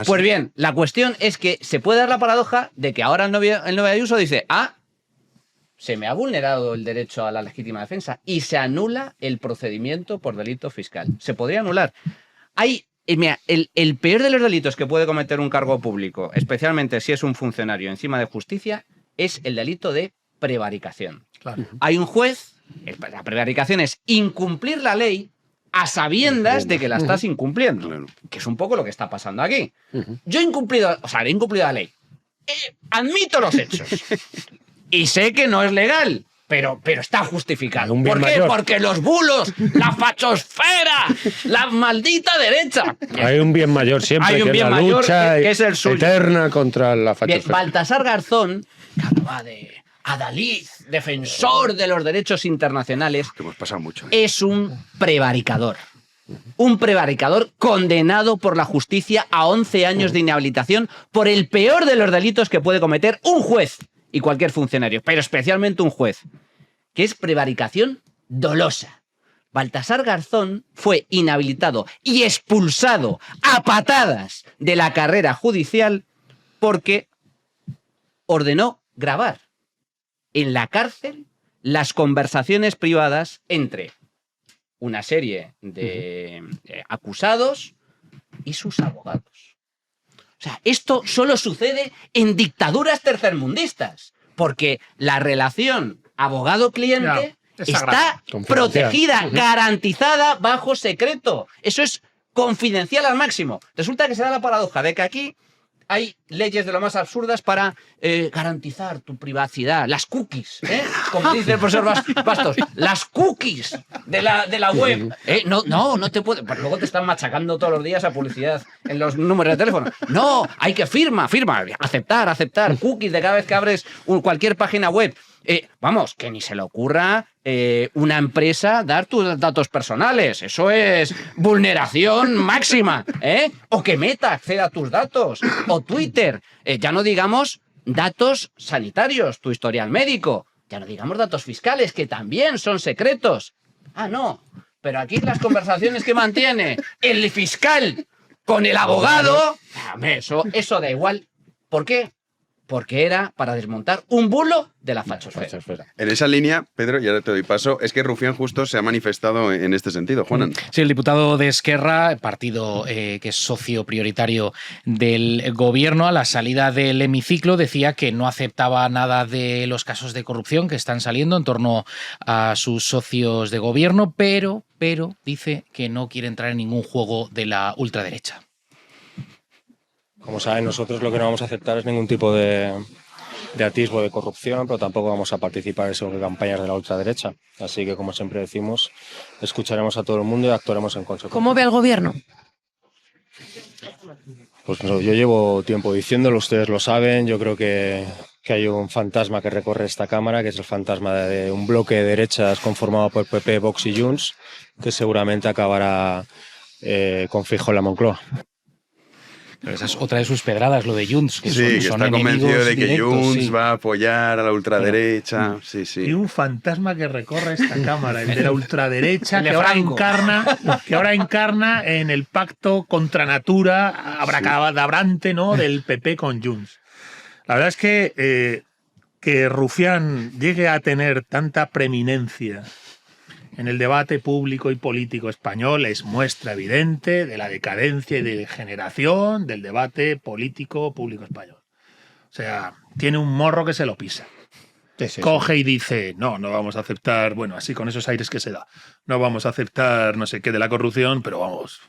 Pues bien, la cuestión es que se puede dar la paradoja de que ahora el novio de Ayuso dice, se me ha vulnerado el derecho a la legítima defensa y se anula el procedimiento por delito fiscal. Se podría anular. Mira, el peor de los delitos que puede cometer un cargo público, especialmente si es un funcionario encima de justicia, es el delito de prevaricación. Claro. Hay un juez, la prevaricación es incumplir la ley a sabiendas de que la estás incumpliendo. Que es un poco lo que está pasando aquí. Yo he incumplido la ley. Admito los hechos. Y sé que no es legal. Pero está justificado. ¿Por qué? Porque los bulos, la fachosfera, la maldita derecha. Hay un bien mayor siempre, Hay un bien la mayor lucha que es el suyo. eterna contra la fachosfera. Bien, Baltasar Garzón, que hablaba de adalid, defensor de los derechos internacionales, que hemos pasado mucho. Es un prevaricador. Un prevaricador condenado por la justicia a 11 años de inhabilitación por el peor de los delitos que puede cometer un juez y cualquier funcionario, pero especialmente un juez, que es prevaricación dolosa. Baltasar Garzón fue inhabilitado y expulsado a patadas de la carrera judicial porque ordenó grabar en la cárcel las conversaciones privadas entre una serie de acusados y sus abogados. O sea, esto solo sucede en dictaduras tercermundistas, porque la relación abogado-cliente está protegida, garantizada bajo secreto. Eso es confidencial al máximo. Resulta que se da la paradoja de que aquí hay leyes de lo más absurdas para garantizar tu privacidad. Las cookies, como dice el profesor Bastos, las cookies de la web. No te puedes. Pues luego te están machacando todos los días a publicidad en los números de teléfono. No, hay que firma, aceptar, cookies de cada vez que abres cualquier página web. Vamos, que ni se le ocurra una empresa dar tus datos personales. Eso es vulneración máxima. O que Meta acceda a tus datos. O Twitter. Ya no digamos datos sanitarios, tu historial médico. Ya no digamos datos fiscales, que también son secretos. Ah, no. Pero aquí las conversaciones que mantiene el fiscal con el abogado, eso da igual. ¿Por qué? Porque era para desmontar un bulo de la fachosfera. En esa línea, Pedro, y ahora te doy paso, es que Rufián justo se ha manifestado en este sentido. Juanan. Sí, el diputado de Esquerra, partido que es socio prioritario del gobierno, a la salida del hemiciclo decía que no aceptaba nada de los casos de corrupción que están saliendo en torno a sus socios de gobierno, pero dice que no quiere entrar en ningún juego de la ultraderecha. Como saben, nosotros lo que no vamos a aceptar es ningún tipo de atisbo de corrupción, pero tampoco vamos a participar en campañas de la ultraderecha. Así que, como siempre decimos, escucharemos a todo el mundo y actuaremos en consecuencia. ¿Cómo ve el gobierno? Pues no, yo llevo tiempo diciéndolo, ustedes lo saben. Yo creo que hay un fantasma que recorre esta Cámara, que es el fantasma de un bloque de derechas conformado por PP, Vox y Junts, que seguramente acabará con Feijóo en la Moncloa. Pero esa es otra de sus pedradas, lo de Junts, que que son está convencido de que directos, Junts va a apoyar a la ultraderecha. Y un fantasma que recorre esta Cámara, el de la ultraderecha, El de que Franco. ahora encarna en el pacto contra natura abracadabrante, ¿no?, del PP con Junts. La verdad es que Rufián llegue a tener tanta preeminencia en el debate público y político español es muestra evidente de la decadencia y de degeneración del debate político público español. O sea, tiene un morro que se lo pisa. Coge y dice, no vamos a aceptar, bueno, así con esos aires que se da, no vamos a aceptar no sé qué de la corrupción, pero vamos,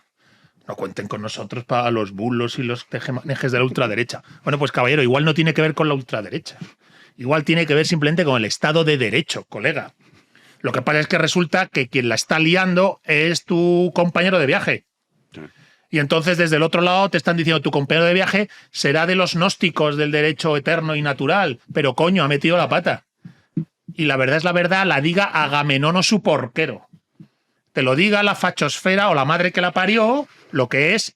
no cuenten con nosotros para los bulos y los tejemanejes de la ultraderecha. Bueno, pues caballero, igual no tiene que ver con la ultraderecha. Igual tiene que ver simplemente con el Estado de Derecho, colega. Lo que pasa es que resulta que quien la está liando es tu compañero de viaje. Y entonces desde el otro lado te están diciendo tu compañero de viaje será de los gnósticos del derecho eterno y natural, pero coño, ha metido la pata. Y la verdad es la verdad, la diga Agamenón o su porquero. Te lo diga la fachosfera o la madre que la parió, lo que es.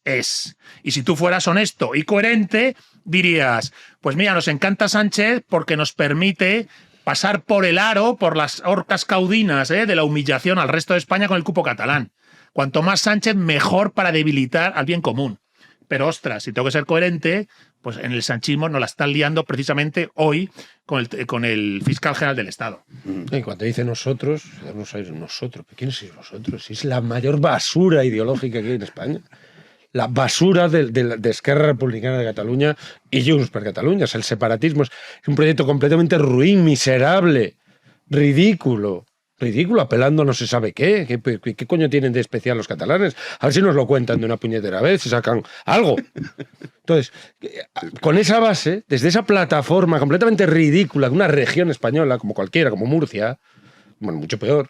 Y si tú fueras honesto y coherente, dirías, pues mira, nos encanta Sánchez porque nos permite pasar por el aro, por las horcas caudinas de la humillación al resto de España con el cupo catalán. Cuanto más Sánchez, mejor para debilitar al bien común. Pero ostras, si tengo que ser coherente, pues en el sanchismo nos la están liando precisamente hoy con el fiscal general del Estado. Y cuando dice nosotros, debemos oír nosotros. ¿Quiénes sois vosotros? Si es la mayor basura ideológica que hay en España. La basura de Esquerra Republicana de Cataluña y Junts per Catalunya. O sea, el separatismo es un proyecto completamente ruin, miserable, ridículo, ridículo, apelando a no se sabe qué. ¿Qué coño tienen de especial los catalanes? A ver si nos lo cuentan de una puñetera vez, si sacan algo. Entonces, con esa base, desde esa plataforma completamente ridícula de una región española, como cualquiera, como Murcia, bueno, mucho peor,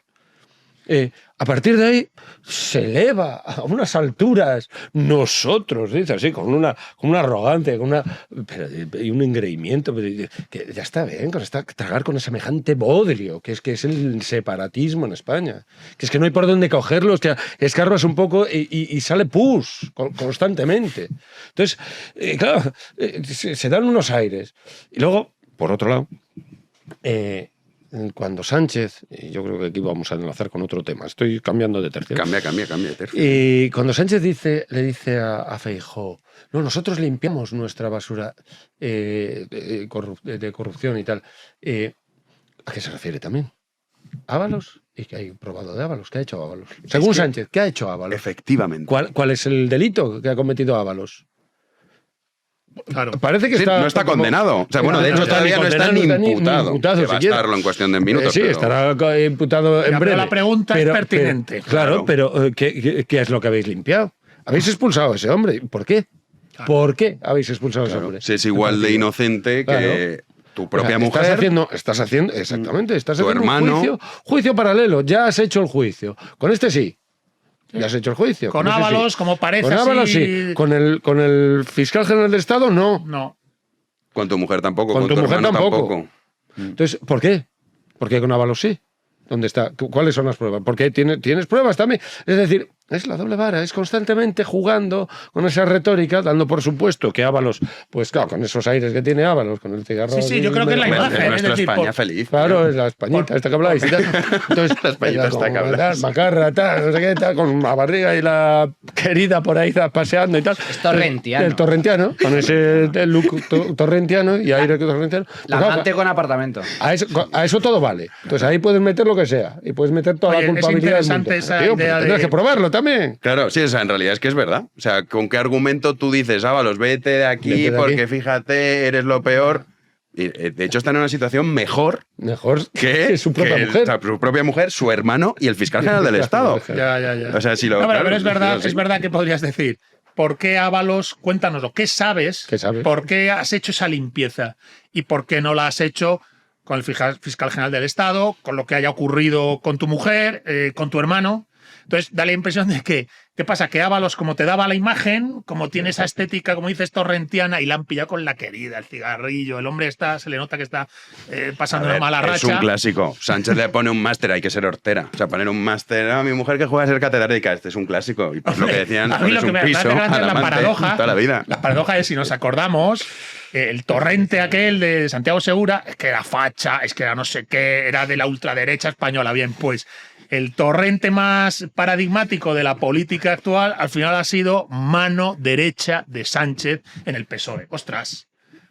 a partir de ahí se eleva a unas alturas nosotros, dice así, con una arrogancia, y un engreimiento, que ya está bien, tragar con semejante bodrio, que es el separatismo en España, que es que no hay por dónde cogerlo, es que escarbas un poco y sale pus constantemente. Entonces, claro, se dan unos aires. Y luego, por otro lado, cuando Sánchez, y yo creo que aquí vamos a enlazar con otro tema, estoy cambiando de tercio. Cambia de tercio. Y cuando Sánchez le dice a Feijóo, no, nosotros limpiamos nuestra basura de corrupción y tal, ¿a qué se refiere también? Ábalos, y que hay probado de Ábalos. ¿Qué ha hecho Ábalos? Según Sánchez, ¿qué ha hecho Ábalos? Efectivamente. ¿Cuál es el delito que ha cometido Ábalos? Claro. Parece que no está condenado. O sea, bueno, de hecho todavía no está ni imputado. Que va a estarlo en cuestión de minutos. Sí, pero estará imputado en breve. La pregunta es pertinente. Claro, pero ¿qué es lo que habéis limpiado? Habéis expulsado a ese hombre. ¿Por qué? Claro. ¿Por qué habéis expulsado a ese hombre? Si es igual de inocente que tu propia mujer. Estás haciendo exactamente, estás tu haciendo hermano. Un juicio paralelo. Ya has hecho el juicio. Con este sí. Ya has hecho el juicio. Con Ábalos, sí. Como parece. Con Ábalos sí. Con el fiscal general del Estado, no. No. Con tu mujer tampoco. Con tu mujer hermano tampoco. Entonces, ¿por qué? ¿Por qué con Ábalos sí? ¿Dónde está? ¿Cuáles son las pruebas? Porque tienes pruebas también. Es decir, es la doble vara, es constantemente jugando con esa retórica, dando por supuesto que Ábalos, pues claro, con esos aires que tiene Ábalos, con el cigarro. Sí, yo creo que es la imagen. Es nuestra España feliz. Claro, es la Españita, esta que habláis. Entonces, la Españita esta que habláis. Macarra, tal, no sé qué, tal, con la barriga y la querida por ahí paseando y tal. Es torrentiano. El torrentiano, con ese look torrentiano y aire torrentiano. La amante con apartamento. A eso todo vale. Entonces ahí puedes meter lo que sea y puedes meter toda la culpabilidad del mundo. Esa idea tendrás que probarlo también. Claro, sí, o sea, en realidad es que es verdad. O sea, ¿con qué argumento tú dices, Ábalos, vete de aquí porque fíjate, eres lo peor? Y, de hecho, están en una situación mejor que su propia mujer. O sea, su propia mujer, su hermano y el fiscal general del Estado. Ya. O sea, si lo. No, claro, pero es verdad que podrías decir. ¿Por qué Ábalos? Cuéntanoslo. ¿Qué sabes? ¿Por qué has hecho esa limpieza? ¿Y por qué no la has hecho con el fiscal general del Estado, con lo que haya ocurrido con tu mujer, con tu hermano? Entonces, da la impresión de que, ¿qué pasa? Que Ábalos, como te daba la imagen, como tiene esa estética, como dices, torrentiana, y la han pillado con la querida, el cigarrillo, el hombre se le nota que está pasando una mala racha. Es un clásico. Sánchez le pone un máster, hay que ser hortera. O sea, poner un máster a mi mujer que juega a ser catedrática, este es un clásico. Y pues lo que decían, a mí lo que me parece grande es la paradoja. Toda la vida. La paradoja es, si nos acordamos, el torrente aquel de Santiago Segura, es que era facha, es que era no sé qué, era de la ultraderecha española. Bien, pues el torrente más paradigmático de la política actual al final ha sido mano derecha de Sánchez en el PSOE. ¡Ostras!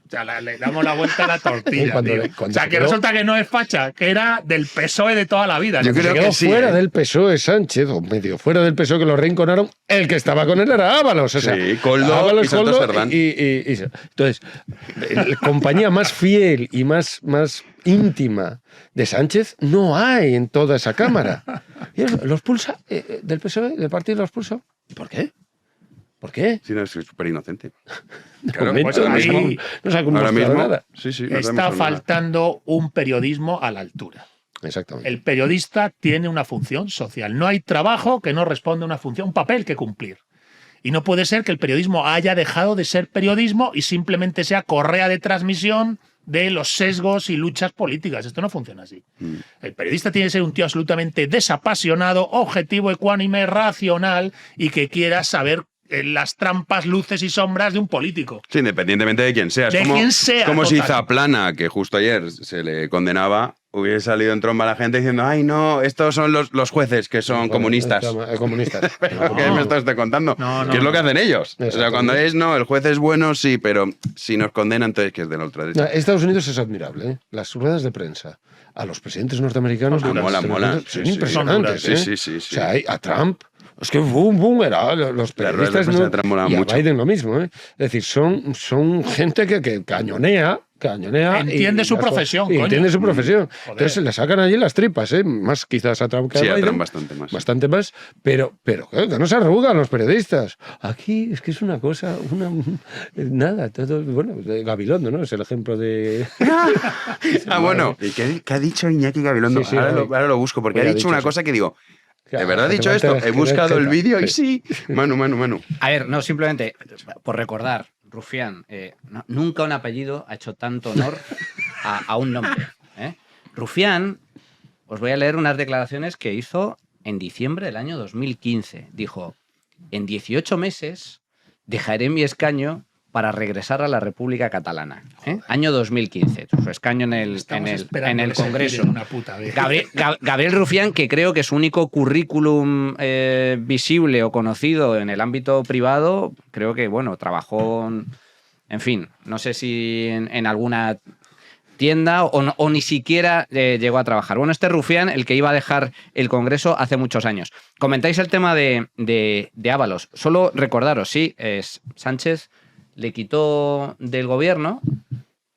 O sea, le damos la vuelta a la tortilla. O sea, que resulta que no es facha, que era del PSOE de toda la vida. Yo creo que sí, fuera del PSOE Sánchez, o medio fuera del PSOE, que lo reenconaron, el que estaba con él era Ábalos. O sea, sí, Koldo Ábalos, y Santos Cerdán. Entonces, la compañía más fiel y más íntima de Sánchez no hay en toda esa Cámara. Y lo expulsa del PSOE, del partido lo expulsa. ¿Por qué? ¿Por qué? Sí, no, es súper inocente. Claro, pues ahí, ahora mismo nada. Está faltando un periodismo a la altura. Exactamente. El periodista tiene una función social. No hay trabajo que no responda a una función, un papel que cumplir. Y no puede ser que el periodismo haya dejado de ser periodismo y simplemente sea correa de transmisión de los sesgos y luchas políticas. Esto no funciona así. El periodista tiene que ser un tío absolutamente desapasionado, objetivo, ecuánime, racional y que quiera saber las trampas, luces y sombras de un político. Sí, independientemente de quién sea. Como si Zaplana, que justo ayer se le condenaba, hubiese salido en tromba a la gente diciendo, ay, no, estos son los jueces que son comunistas. Comunistas. ¿Qué me estás contando? ¿Qué es lo que hacen ellos? O sea, cuando el juez es bueno, sí, pero si nos condenan, entonces que es de la ultraderecha. Estados Unidos es admirable, ¿eh? Las ruedas de prensa a los presidentes norteamericanos mola. Son impresionantes. Sí. O sea, a Trump, es que boom, era los periodistas, ¿no? Y a Biden lo mismo, ¿eh? Es decir, son gente que cañonea cañonea. Entiende su profesión, coño. Entiende su profesión. Entonces le sacan allí las tripas, más quizás a Trump que a Biden. Bastante más. Pero claro, que no se arrugan los periodistas. Aquí es que es una cosa, nada, todo, bueno, Gabilondo, ¿no? Es el ejemplo de... Bueno, ¿y qué ha dicho Iñaki Gabilondo? Sí, ahora lo busco, porque ha dicho una cosa que digo, ¿de verdad ha dicho esto? He buscado el vídeo y sí. Manu. A ver, no, simplemente por recordar, Rufián, nunca un apellido ha hecho tanto honor a un nombre. Rufián, os voy a leer unas declaraciones que hizo en diciembre del año 2015. Dijo, en 18 meses dejaré mi escaño para regresar a la República Catalana. Año 2015, su escaño en el Congreso. Gabriel Rufián, que creo que su único currículum visible o conocido en el ámbito privado, creo que, bueno, trabajó, en fin, no sé si en alguna tienda o ni siquiera llegó a trabajar. Bueno, este Rufián, el que iba a dejar el Congreso hace muchos años. Comentáis el tema de Ábalos. Solo recordaros, sí, Sánchez le quitó del gobierno,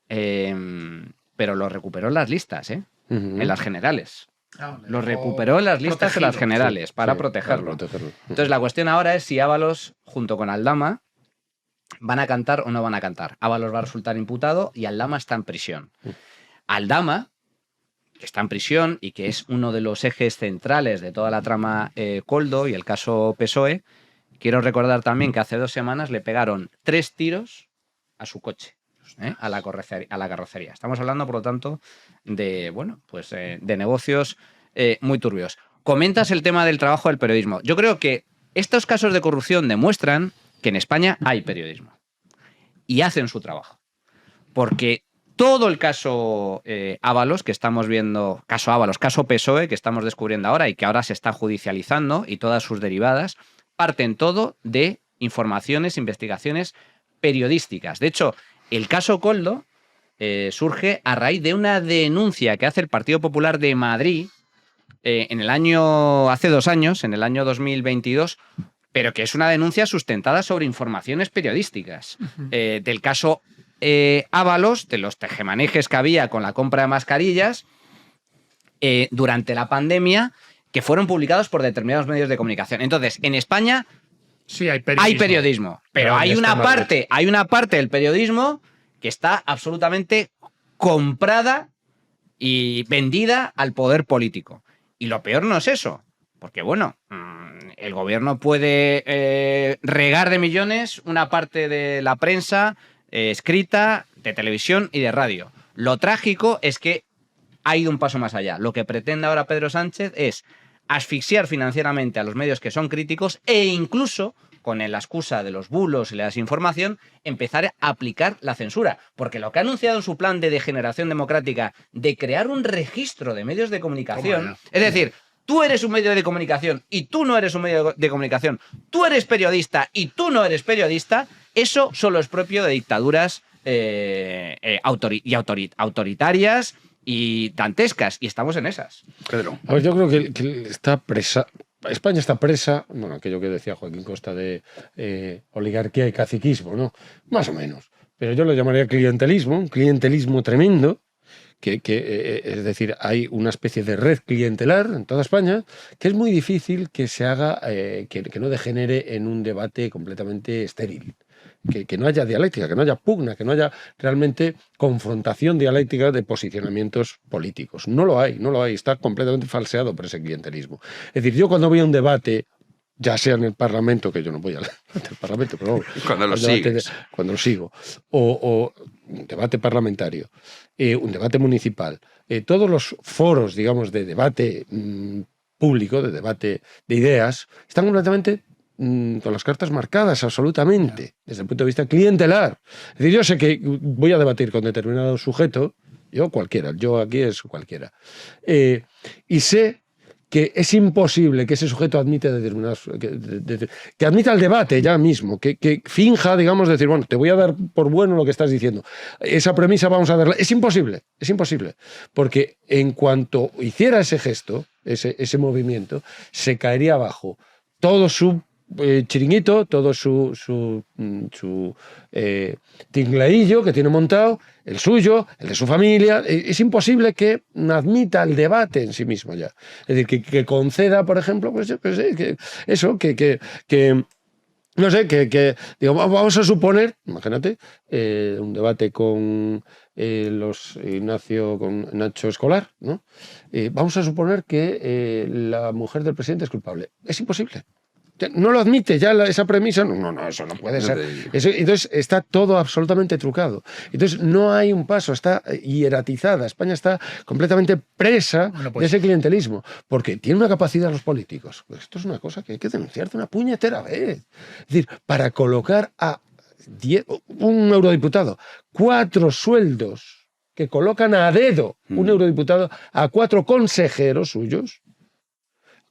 pero lo recuperó en las listas, en las generales. Lo recuperó en las listas de las generales para protegerlo. Entonces la cuestión ahora es si Ábalos, junto con Aldama, van a cantar o no van a cantar. Ábalos va a resultar imputado y Aldama está en prisión. Aldama, que está en prisión y que es uno de los ejes centrales de toda la trama Koldo y el caso PSOE, quiero recordar también que hace 2 semanas le pegaron 3 tiros a su coche, a la carrocería. Estamos hablando, por lo tanto, de, bueno, pues, de negocios muy turbios. Comentas el tema del trabajo del periodismo. Yo creo que estos casos de corrupción demuestran que en España hay periodismo y hacen su trabajo. Porque todo el caso Ábalos que estamos viendo, caso Ábalos, caso PSOE que estamos descubriendo ahora y que ahora se está judicializando y todas sus derivadas, parten todo de informaciones, investigaciones periodísticas. De hecho, el caso Koldo surge a raíz de una denuncia que hace el Partido Popular de Madrid hace 2 años, en el año 2022, pero que es una denuncia sustentada sobre informaciones periodísticas. Del caso Ábalos, de los tejemanejes que había con la compra de mascarillas durante la pandemia, que fueron publicados por determinados medios de comunicación. Entonces, en España sí, hay periodismo, pero hay una parte del periodismo que está absolutamente comprada y vendida al poder político. Y lo peor no es eso, porque, bueno, el gobierno puede regar de millones una parte de la prensa escrita, de televisión y de radio. Lo trágico es que ha ido un paso más allá. Lo que pretende ahora Pedro Sánchez es asfixiar financieramente a los medios que son críticos e incluso, con la excusa de los bulos y la desinformación, empezar a aplicar la censura. Porque lo que ha anunciado en su plan de degeneración democrática de crear un registro de medios de comunicación, es decir, tú eres un medio de comunicación y tú no eres un medio de comunicación, tú eres periodista y tú no eres periodista, eso solo es propio de dictaduras autoritarias y dantescas, y estamos en esas. Pedro. A ver, yo creo que está presa. España está presa, bueno, aquello que decía Joaquín Costa de oligarquía y caciquismo, ¿no? Más o menos. Pero yo lo llamaría clientelismo, un clientelismo tremendo, es decir, hay una especie de red clientelar en toda España que es muy difícil que se haga, que no degenere en un debate completamente estéril. Que no haya dialéctica, que no haya pugna, que no haya realmente confrontación dialéctica de posicionamientos políticos. No lo hay, está completamente falseado por ese clientelismo. Es decir, yo cuando voy a un debate, ya sea en el Parlamento, que yo no voy al Parlamento, pero cuando lo sigo, o un debate parlamentario, un debate municipal, todos los foros, digamos, de debate público, de debate de ideas, están completamente con las cartas marcadas absolutamente, desde el punto de vista clientelar. Es decir, yo sé que voy a debatir con determinado sujeto, yo aquí es cualquiera, y sé que es imposible que ese sujeto admita determinados, que admita el debate ya mismo, que finja, digamos, decir, bueno, te voy a dar por bueno lo que estás diciendo. Esa premisa vamos a darla. Es imposible, porque en cuanto hiciera ese gesto, ese movimiento, se caería abajo todo su chiringuito, todo su tinglaillo que tiene montado, el suyo, el de su familia. Es imposible que admita el debate en sí mismo ya. Es decir, que conceda, por ejemplo, pues yo qué sé, no sé, digo, vamos a suponer, imagínate, un debate con Ignacio, con Nacho Escolar, ¿no? Vamos a suponer que la mujer del presidente es culpable. Es imposible. No lo admite ya esa premisa. No, eso no puede ser. Entonces está todo absolutamente trucado. Entonces no hay un paso, está hieratizada. España está completamente presa de ese clientelismo, porque tiene una capacidad los políticos. Pues esto es una cosa que hay que denunciar de una puñetera vez. Es decir, para colocar a un eurodiputado, 4 sueldos que colocan a dedo un eurodiputado a 4 consejeros suyos,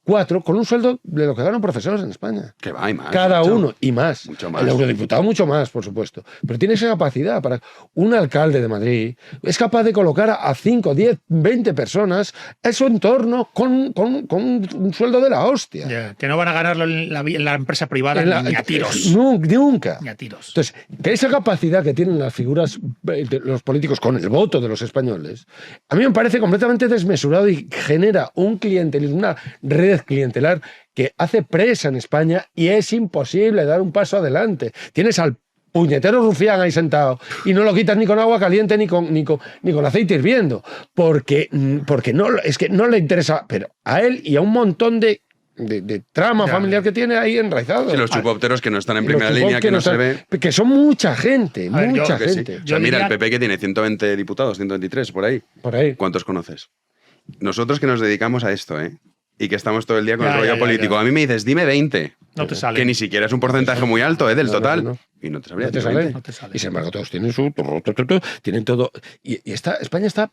4 con un sueldo de lo que ganan profesores en España. Que va, y más. Cada uno, y más. Mucho más. El eurodiputado mucho más, por supuesto. Pero tiene esa capacidad para... Un alcalde de Madrid es capaz de colocar a 5, 10, 20 personas en su entorno con un sueldo de la hostia. Yeah, que no van a ganarlo en la empresa privada ni a tiros. Nunca. Ni a tiros. Entonces, que esa capacidad que tienen las figuras de los políticos con el voto de los españoles, a mí me parece completamente desmesurado y genera un clientelismo, una red clientelar que hace presa en España y es imposible dar un paso adelante. Tienes al puñetero rufián ahí sentado y no lo quitas ni con agua caliente ni con aceite hirviendo, porque no, es que no le interesa, pero a él y a un montón de trama familiar que tiene ahí enraizado. Y los chupópteros que no están en primera línea, que no se ve. Que son mucha gente, mucha gente. Sí. O sea, mira, el PP que tiene 120 diputados, 123, por ahí. ¿Cuántos conoces? Nosotros que nos dedicamos a esto, y que estamos todo el día con el rollo político. A mí me dices, dime 20. No te sale. Que ni siquiera es un porcentaje muy alto del total. No. Y no te sabría. No te sale. Y sin embargo, todos tienen tienen todo. Y España está.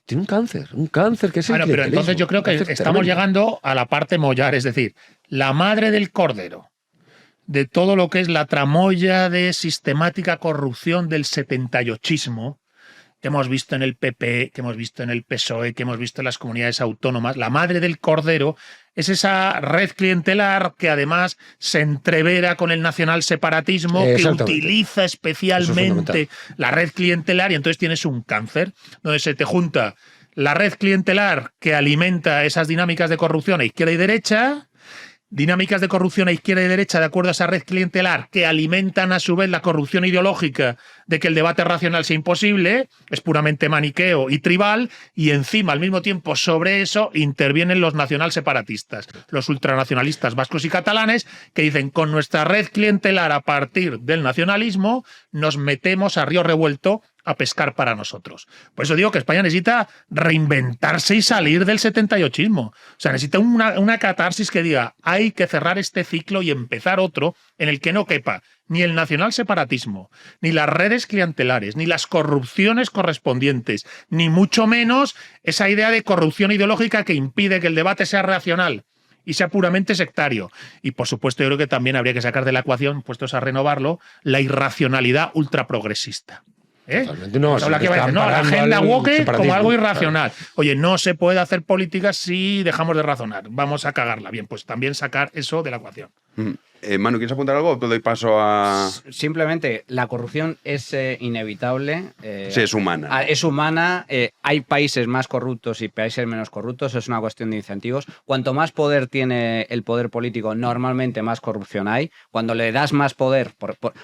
Tiene un cáncer que es el pero entonces yo creo que estamos tremendo. llegando a la parte mollar, es decir, la madre del cordero de todo lo que es la tramoya de sistemática corrupción del 78ismo que hemos visto en el PP, que hemos visto en el PSOE, que hemos visto en las comunidades autónomas. La madre del cordero es esa red clientelar que además se entrevera con el nacional separatismo, que utiliza especialmente la red clientelar, y entonces tienes un cáncer donde se te junta la red clientelar que alimenta esas dinámicas de corrupción a izquierda y derecha, dinámicas de corrupción a izquierda y derecha de acuerdo a esa red clientelar que alimentan a su vez la corrupción ideológica de que el debate racional sea imposible, es puramente maniqueo y tribal, y encima al mismo tiempo sobre eso intervienen los nacional separatistas, los ultranacionalistas vascos y catalanes, que dicen con nuestra red clientelar a partir del nacionalismo nos metemos a río revuelto a pescar para nosotros. Por eso digo que España necesita reinventarse y salir del 78ismo. O sea, necesita una catarsis que diga hay que cerrar este ciclo y empezar otro en el que no quepa ni el nacional separatismo, ni las redes clientelares, ni las corrupciones correspondientes, ni mucho menos esa idea de corrupción ideológica que impide que el debate sea racional y sea puramente sectario. Y por supuesto yo creo que también habría que sacar de la ecuación, puestos a renovarlo, la irracionalidad ultraprogresista. No, la agenda woke como algo irracional. Oye, no se puede hacer política si dejamos de razonar. Vamos a cagarla. Bien, pues también sacar eso de la ecuación. Manu, ¿quieres apuntar algo? Te doy paso a... Simplemente, la corrupción es inevitable. Sí, es humana. Es humana. Hay países más corruptos y países menos corruptos. Es una cuestión de incentivos. Cuanto más poder tiene el poder político, normalmente más corrupción hay. Cuando le das más poder...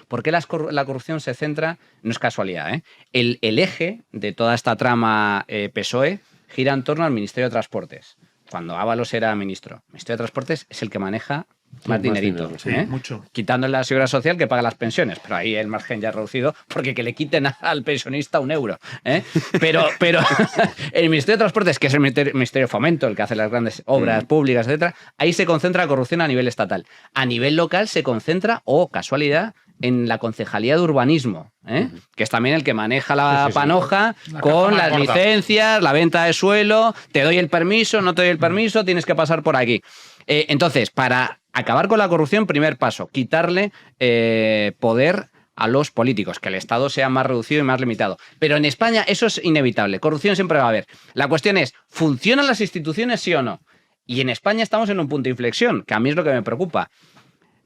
¿Por qué la corrupción se centra? No es casualidad, El eje de toda esta trama PSOE gira en torno al Ministerio de Transportes. Cuando Ábalos era ministro. El Ministerio de Transportes es el que maneja más dinerito. Sí, mucho. Quitándole la seguridad social que paga las pensiones. Pero ahí el margen ya es reducido porque que le quiten al pensionista €1. Pero el Ministerio de Transportes, que es el Ministerio de Fomento, el que hace las grandes obras públicas, etcétera, ahí se concentra la corrupción a nivel estatal. A nivel local se concentra, casualidad, en la Concejalía de Urbanismo, que es también el que maneja la panoja con las licencias, la venta de suelo, te doy el permiso, no te doy el permiso, tienes que pasar por aquí. Entonces, para acabar con la corrupción, primer paso, quitarle poder a los políticos, que el Estado sea más reducido y más limitado. Pero en España eso es inevitable, corrupción siempre va a haber. La cuestión es, ¿funcionan las instituciones sí o no? Y en España estamos en un punto de inflexión, que a mí es lo que me preocupa.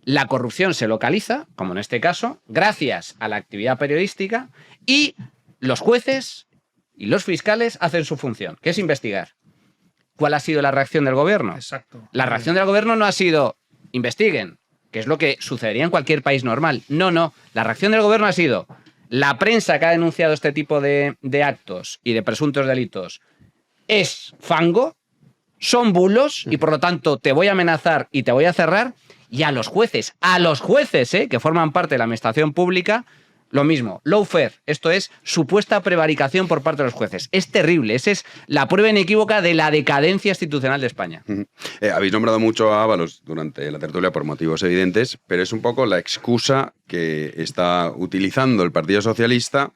la corrupción se localiza, como en este caso, gracias a la actividad periodística, y los jueces y los fiscales hacen su función, que es investigar. ¿Cuál ha sido la reacción del gobierno? Exacto. La reacción del gobierno no ha sido investiguen, que es lo que sucedería en cualquier país normal. No. La reacción del gobierno ha sido la prensa que ha denunciado este tipo de actos y de presuntos delitos es fango, son bulos y por lo tanto te voy a amenazar y te voy a cerrar. Y a los jueces, que forman parte de la administración pública, lo mismo, lawfare, esto es supuesta prevaricación por parte de los jueces. Es terrible, esa es la prueba inequívoca de la decadencia institucional de España. Habéis nombrado mucho a Ábalos durante la tertulia por motivos evidentes, pero es un poco la excusa que está utilizando el Partido Socialista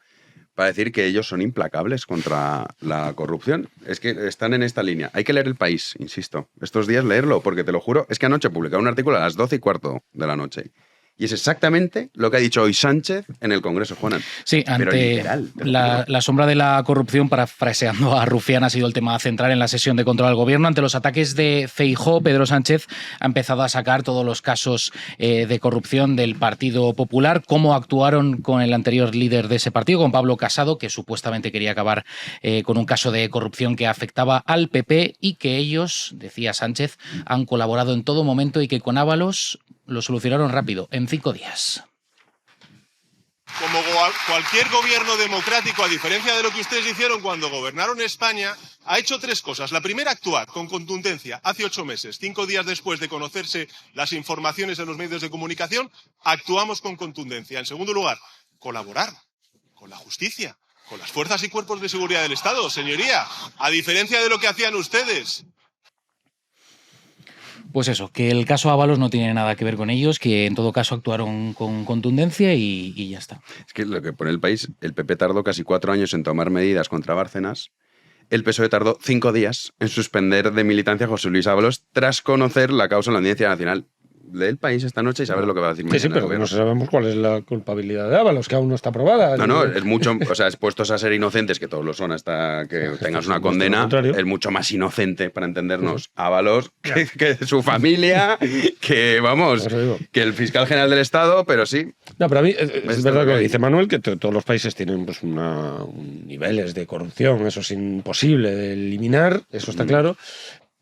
para decir que ellos son implacables contra la corrupción. Es que están en esta línea. Hay que leer El País, insisto. Estos días leerlo, porque te lo juro, es que anoche publicaba un artículo a las 12:15 de la noche. Y es exactamente lo que ha dicho hoy Sánchez en el Congreso, Juanan. Sí, pero ante literal, la sombra de la corrupción, parafraseando a Rufián, ha sido el tema central en la sesión de control al gobierno. Ante los ataques de Feijóo, Pedro Sánchez ha empezado a sacar todos los casos de corrupción del Partido Popular, cómo actuaron con el anterior líder de ese partido, con Pablo Casado, que supuestamente quería acabar con un caso de corrupción que afectaba al PP y que ellos, decía Sánchez, han colaborado en todo momento y que con Ábalos lo solucionaron rápido, en 5 días. Como cualquier gobierno democrático, a diferencia de lo que ustedes hicieron cuando gobernaron España, ha hecho 3 cosas. La primera, actuar con contundencia. Hace 8 meses, 5 días después de conocerse las informaciones en los medios de comunicación, actuamos con contundencia. En segundo lugar, colaborar con la justicia, con las fuerzas y cuerpos de seguridad del Estado, señoría, a diferencia de lo que hacían ustedes. Pues eso, que el caso Ábalos no tiene nada que ver con ellos, que en todo caso actuaron con contundencia y ya está. Es que lo que pone El País, el PP tardó casi 4 años en tomar medidas contra Bárcenas, el PSOE tardó 5 días en suspender de militancia a José Luis Ábalos tras conocer la causa en la Audiencia Nacional. Lee El País esta noche y sabes lo que va a decir mañana. Sí, pero no sabemos cuál es la culpabilidad de Ábalos, que aún no está probada. No, es mucho, o sea, expuestos a ser inocentes, que todos lo son hasta que tengas una condena, es mucho más inocente, para entendernos, Ábalos que su familia, que vamos, que el fiscal general del Estado, pero sí. No, pero a mí es verdad que dice Manuel, que todos los países tienen pues, niveles de corrupción, eso es imposible de eliminar, eso está claro.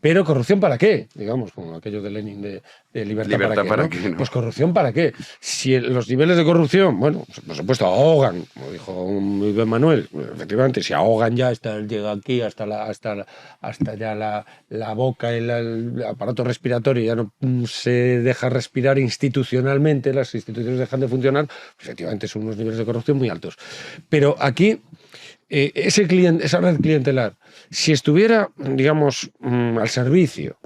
Pero ¿corrupción para qué? Digamos, como aquello de Lenin de libertad para qué, ¿no? Pues ¿corrupción para qué? Si los niveles de corrupción, bueno, por supuesto, ahogan, como dijo muy bien Manuel, efectivamente, si ahogan ya, llega aquí hasta ya la boca, el aparato respiratorio, ya no se deja respirar institucionalmente, las instituciones dejan de funcionar, pues efectivamente son unos niveles de corrupción muy altos. Pero aquí, esa red clientelar, si estuviera, digamos, al servicio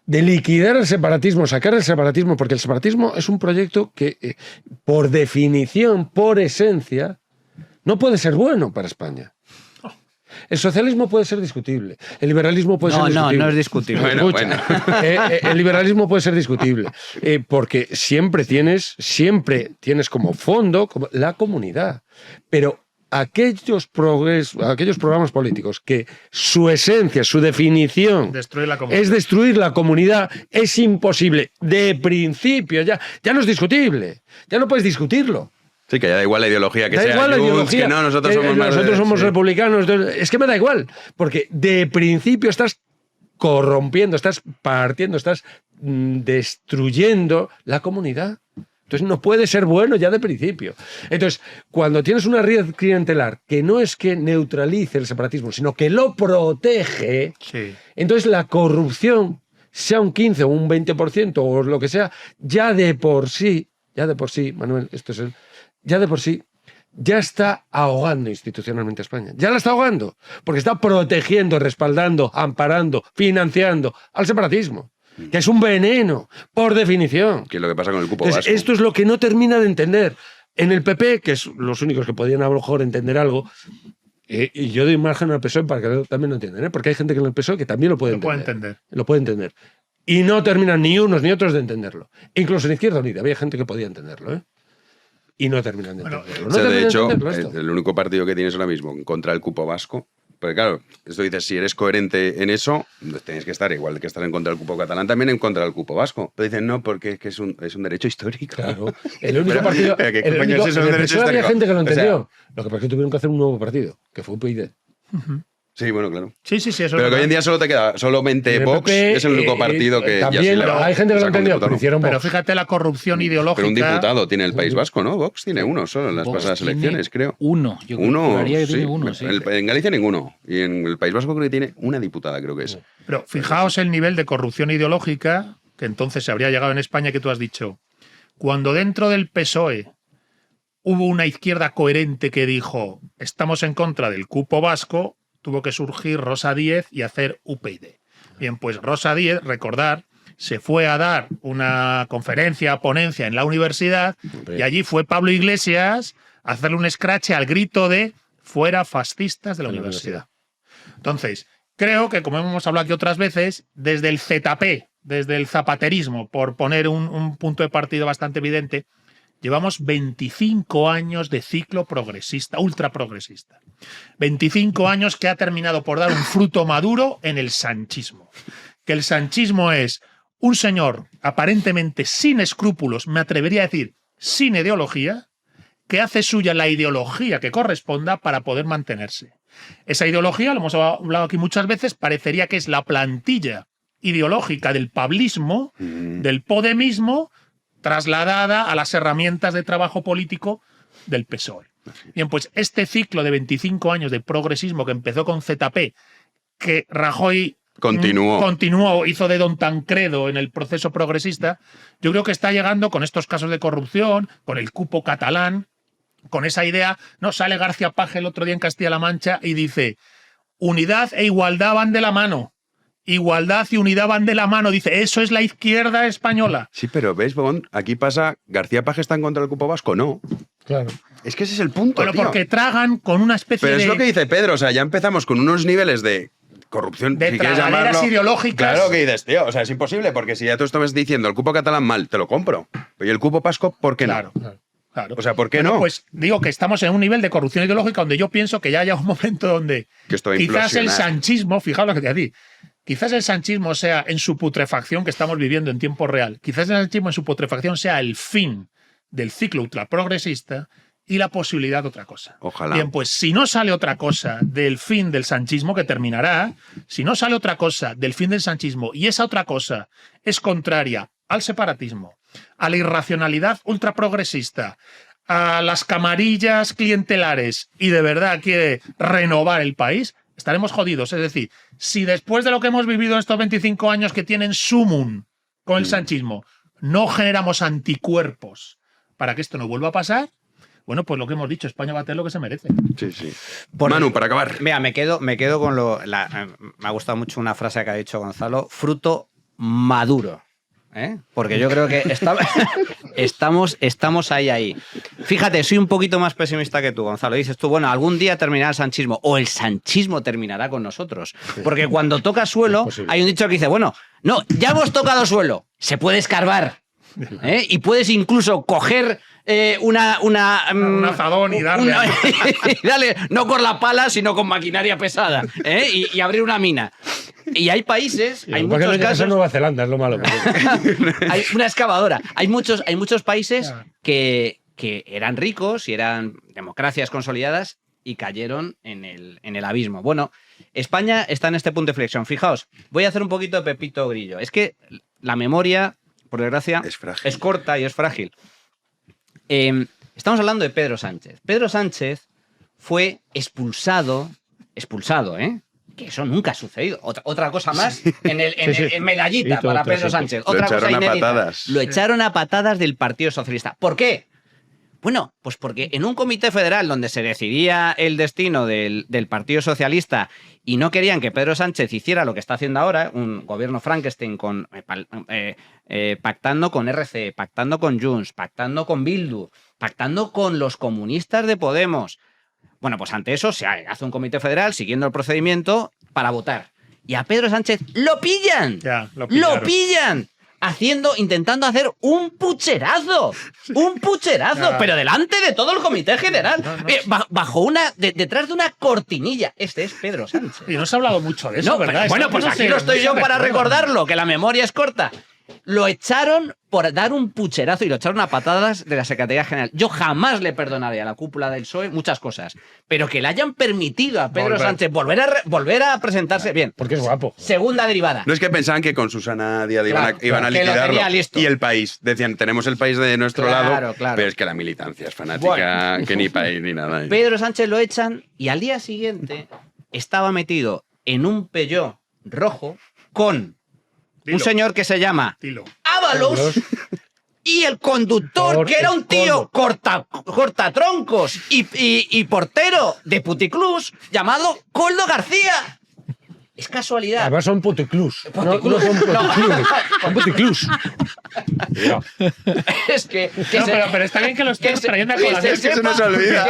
de liquidar el separatismo, sacar el separatismo, porque el separatismo es un proyecto que, por definición, por esencia, no puede ser bueno para España. El socialismo puede ser discutible, el liberalismo puede ser discutible. No es discutible. Bueno. El liberalismo puede ser discutible, porque siempre tienes como fondo la comunidad, pero aquellos programas políticos que su esencia, su definición es destruir la comunidad, es imposible. De principio, ya no es discutible, ya no puedes discutirlo. Sí, que ya da igual la ideología que sea. Igual la ideología, que no, nosotros somos republicanos. Es que me da igual, porque de principio estás corrompiendo, estás partiendo, estás destruyendo la comunidad. Entonces no puede ser bueno ya de principio. Entonces, cuando tienes una red clientelar que no es que neutralice el separatismo, sino que lo protege, entonces la corrupción, sea un 15 o un 20% o lo que sea, ya de por sí, Manuel, ya está ahogando institucionalmente a España. Ya la está ahogando, porque está protegiendo, respaldando, amparando, financiando al separatismo. Que es un veneno, por definición. Que es lo que pasa con el cupo vasco. Esto es lo que no termina de entender. En el PP, que es los únicos que podían a lo mejor entender algo, y yo doy margen al PSOE para que también lo entiendan, porque hay gente que en el PSOE que también lo puede entender. Lo puede entender. Y no terminan ni unos ni otros de entenderlo. Incluso en Izquierda Unida había gente que podía entenderlo, y no terminan de entenderlo. De hecho, el único partido que tienes ahora mismo en contra del cupo vasco Porque claro, esto dices, si eres coherente en eso, tienes que estar igual que estar en contra del cupo catalán, también en contra del cupo vasco. Pero dicen, no, porque es un derecho histórico. Claro. El único partido... ¿Qué coño es eso, un derecho histórico? Había gente que lo entendió. O sea, lo que pasa es que tuvieron que hacer un nuevo partido, que fue UPyD. Sí, bueno, claro. Sí, eso pero que hoy en día solo te queda, solamente Vox PP, es el único partido que también ya sí le va. hay gente que lo entendió, pero hicieron Vox. Pero fíjate la corrupción ideológica. Pero un diputado tiene el País Vasco, ¿no? Vox tiene uno solo en las Vox pasadas elecciones, creo. Yo juraría que tiene uno, sí. En Galicia ninguno. Y en el País Vasco creo que tiene una diputada, creo que es. Pero fijaos el nivel de corrupción ideológica que entonces se habría llegado en España, que tú has dicho. Cuando dentro del PSOE hubo una izquierda coherente que dijo estamos en contra del cupo vasco, tuvo que surgir Rosa Díez y hacer UPyD. Bien, pues Rosa Díez, recordar, se fue a dar una conferencia, ponencia en la universidad y allí fue Pablo Iglesias a hacerle un escrache al grito de fuera fascistas de la universidad. Entonces, creo que, como hemos hablado aquí otras veces, desde el ZP, desde el zapaterismo, por poner un punto de partida bastante evidente, llevamos 25 años de ciclo progresista, ultra progresista. 25 años que ha terminado por dar un fruto maduro en el sanchismo. Que el sanchismo es un señor aparentemente sin escrúpulos, me atrevería a decir sin ideología, que hace suya la ideología que corresponda para poder mantenerse. Esa ideología, lo hemos hablado aquí muchas veces, parecería que es la plantilla ideológica del pablismo, del podemismo, trasladada a las herramientas de trabajo político del PSOE. Bien, pues este ciclo de 25 años de progresismo que empezó con ZP, que Rajoy continuó, hizo de Don Tancredo en el proceso progresista, yo creo que está llegando con estos casos de corrupción, con el cupo catalán, con esa idea, ¿no? Sale García Paje el otro día en Castilla-La Mancha y dice, unidad e igualdad van de la mano. Igualdad y unidad van de la mano. Dice, eso es la izquierda española. Sí, pero ¿ves, Bogón? Aquí pasa, ¿García Paje está en contra del cupo vasco? No. Claro. Es que ese es el punto, Bueno, tío. porque tragan con una especie Pero de... es lo que dice Pedro, o sea, ya empezamos con unos niveles de corrupción, de si quieres tragaderas llamarlo. ideológicas. Claro que dices, tío, o sea, es imposible, porque si ya tú estás diciendo el cupo catalán mal, te lo compro. Y el cupo vasco, ¿por qué no? Claro. O sea, ¿por qué no? Pues digo que estamos en un nivel de corrupción ideológica donde yo pienso que ya haya un momento donde que esto va a quizás el implosionar. sanchismo, fijaos lo que te digo, quizás el sanchismo sea en su putrefacción que estamos viviendo en tiempo real, quizás el sanchismo en su putrefacción sea el fin del ciclo ultraprogresista y la posibilidad de otra cosa. Ojalá. Bien, pues si no sale otra cosa del fin del sanchismo, que terminará, si no sale otra cosa del fin del sanchismo y esa otra cosa es contraria al separatismo, a la irracionalidad ultraprogresista, a las camarillas clientelares y de verdad quiere renovar el país, estaremos jodidos. Es decir, si después de lo que hemos vivido en estos 25 años que tienen sumum con el sanchismo, no generamos anticuerpos para que esto no vuelva a pasar, bueno, pues lo que hemos dicho, España va a tener lo que se merece. Sí, sí. Manu, para acabar. Mira, me quedo con me ha gustado mucho una frase que ha dicho Gonzalo, fruto maduro. Porque yo creo que estamos ahí. Fíjate, soy un poquito más pesimista que tú, Gonzalo. Dices tú, bueno, algún día terminará el sanchismo o el sanchismo terminará con nosotros. Porque cuando toca suelo, hay un dicho que dice, bueno, no, ya hemos tocado suelo, se puede escarbar. Y puedes incluso coger un azadón y darle. Dale, no con la pala, sino con maquinaria pesada. Y abrir una mina. Y hay países, hay muchos casos. Nueva Zelanda es lo malo. Hay una excavadora. Hay muchos países que eran ricos y eran democracias consolidadas y cayeron en el abismo. Bueno, España está en este punto de flexión. Fijaos, voy a hacer un poquito de Pepito Grillo. Es que la memoria, por desgracia, es corta y es frágil. Estamos hablando de Pedro Sánchez. Pedro Sánchez fue expulsado, que eso nunca ha sucedido. Otra cosa más en medallita para Pedro Sánchez. Otra cosa inédita. Lo echaron a patadas del Partido Socialista. ¿Por qué? Bueno, pues porque en un comité federal donde se decidía el destino del Partido Socialista y no querían que Pedro Sánchez hiciera lo que está haciendo ahora, un gobierno Frankenstein pactando con RC, pactando con Junts, pactando con Bildu, pactando con los comunistas de Podemos. Bueno, pues ante eso se hace un comité federal siguiendo el procedimiento para votar. Y a Pedro Sánchez lo pillan. Ya, lo pillan. intentando hacer un pucherazo, pero delante de todo el Comité General, detrás de una cortinilla. Este es Pedro Sánchez. Y no se ha hablado mucho de eso, ¿verdad? Bueno, pues aquí lo estoy yo para recordarlo, que la memoria es corta. Lo echaron por dar un pucherazo y lo echaron a patadas de la Secretaría General. Yo jamás le perdonaré a la cúpula del PSOE muchas cosas, pero que le hayan permitido a Pedro Sánchez volver a presentarse bien. Porque es guapo. Segunda derivada. No es que pensaban que con Susana Díaz iban a liquidarlo. Y el país. Decían, tenemos el país de nuestro lado, pero es que la militancia es fanática, que ni país ni nada. Pedro Sánchez lo echan y al día siguiente estaba metido en un Peugeot rojo con un señor que se llama Ábalos y el conductor, que era un tío cortatroncos y portero de Puticlús llamado Koldo García. Es casualidad. Además son puticlús. No son puticlús. Son puticlús. Es que pero está bien que lo estemos trayendo a colación. Que se nos olvida.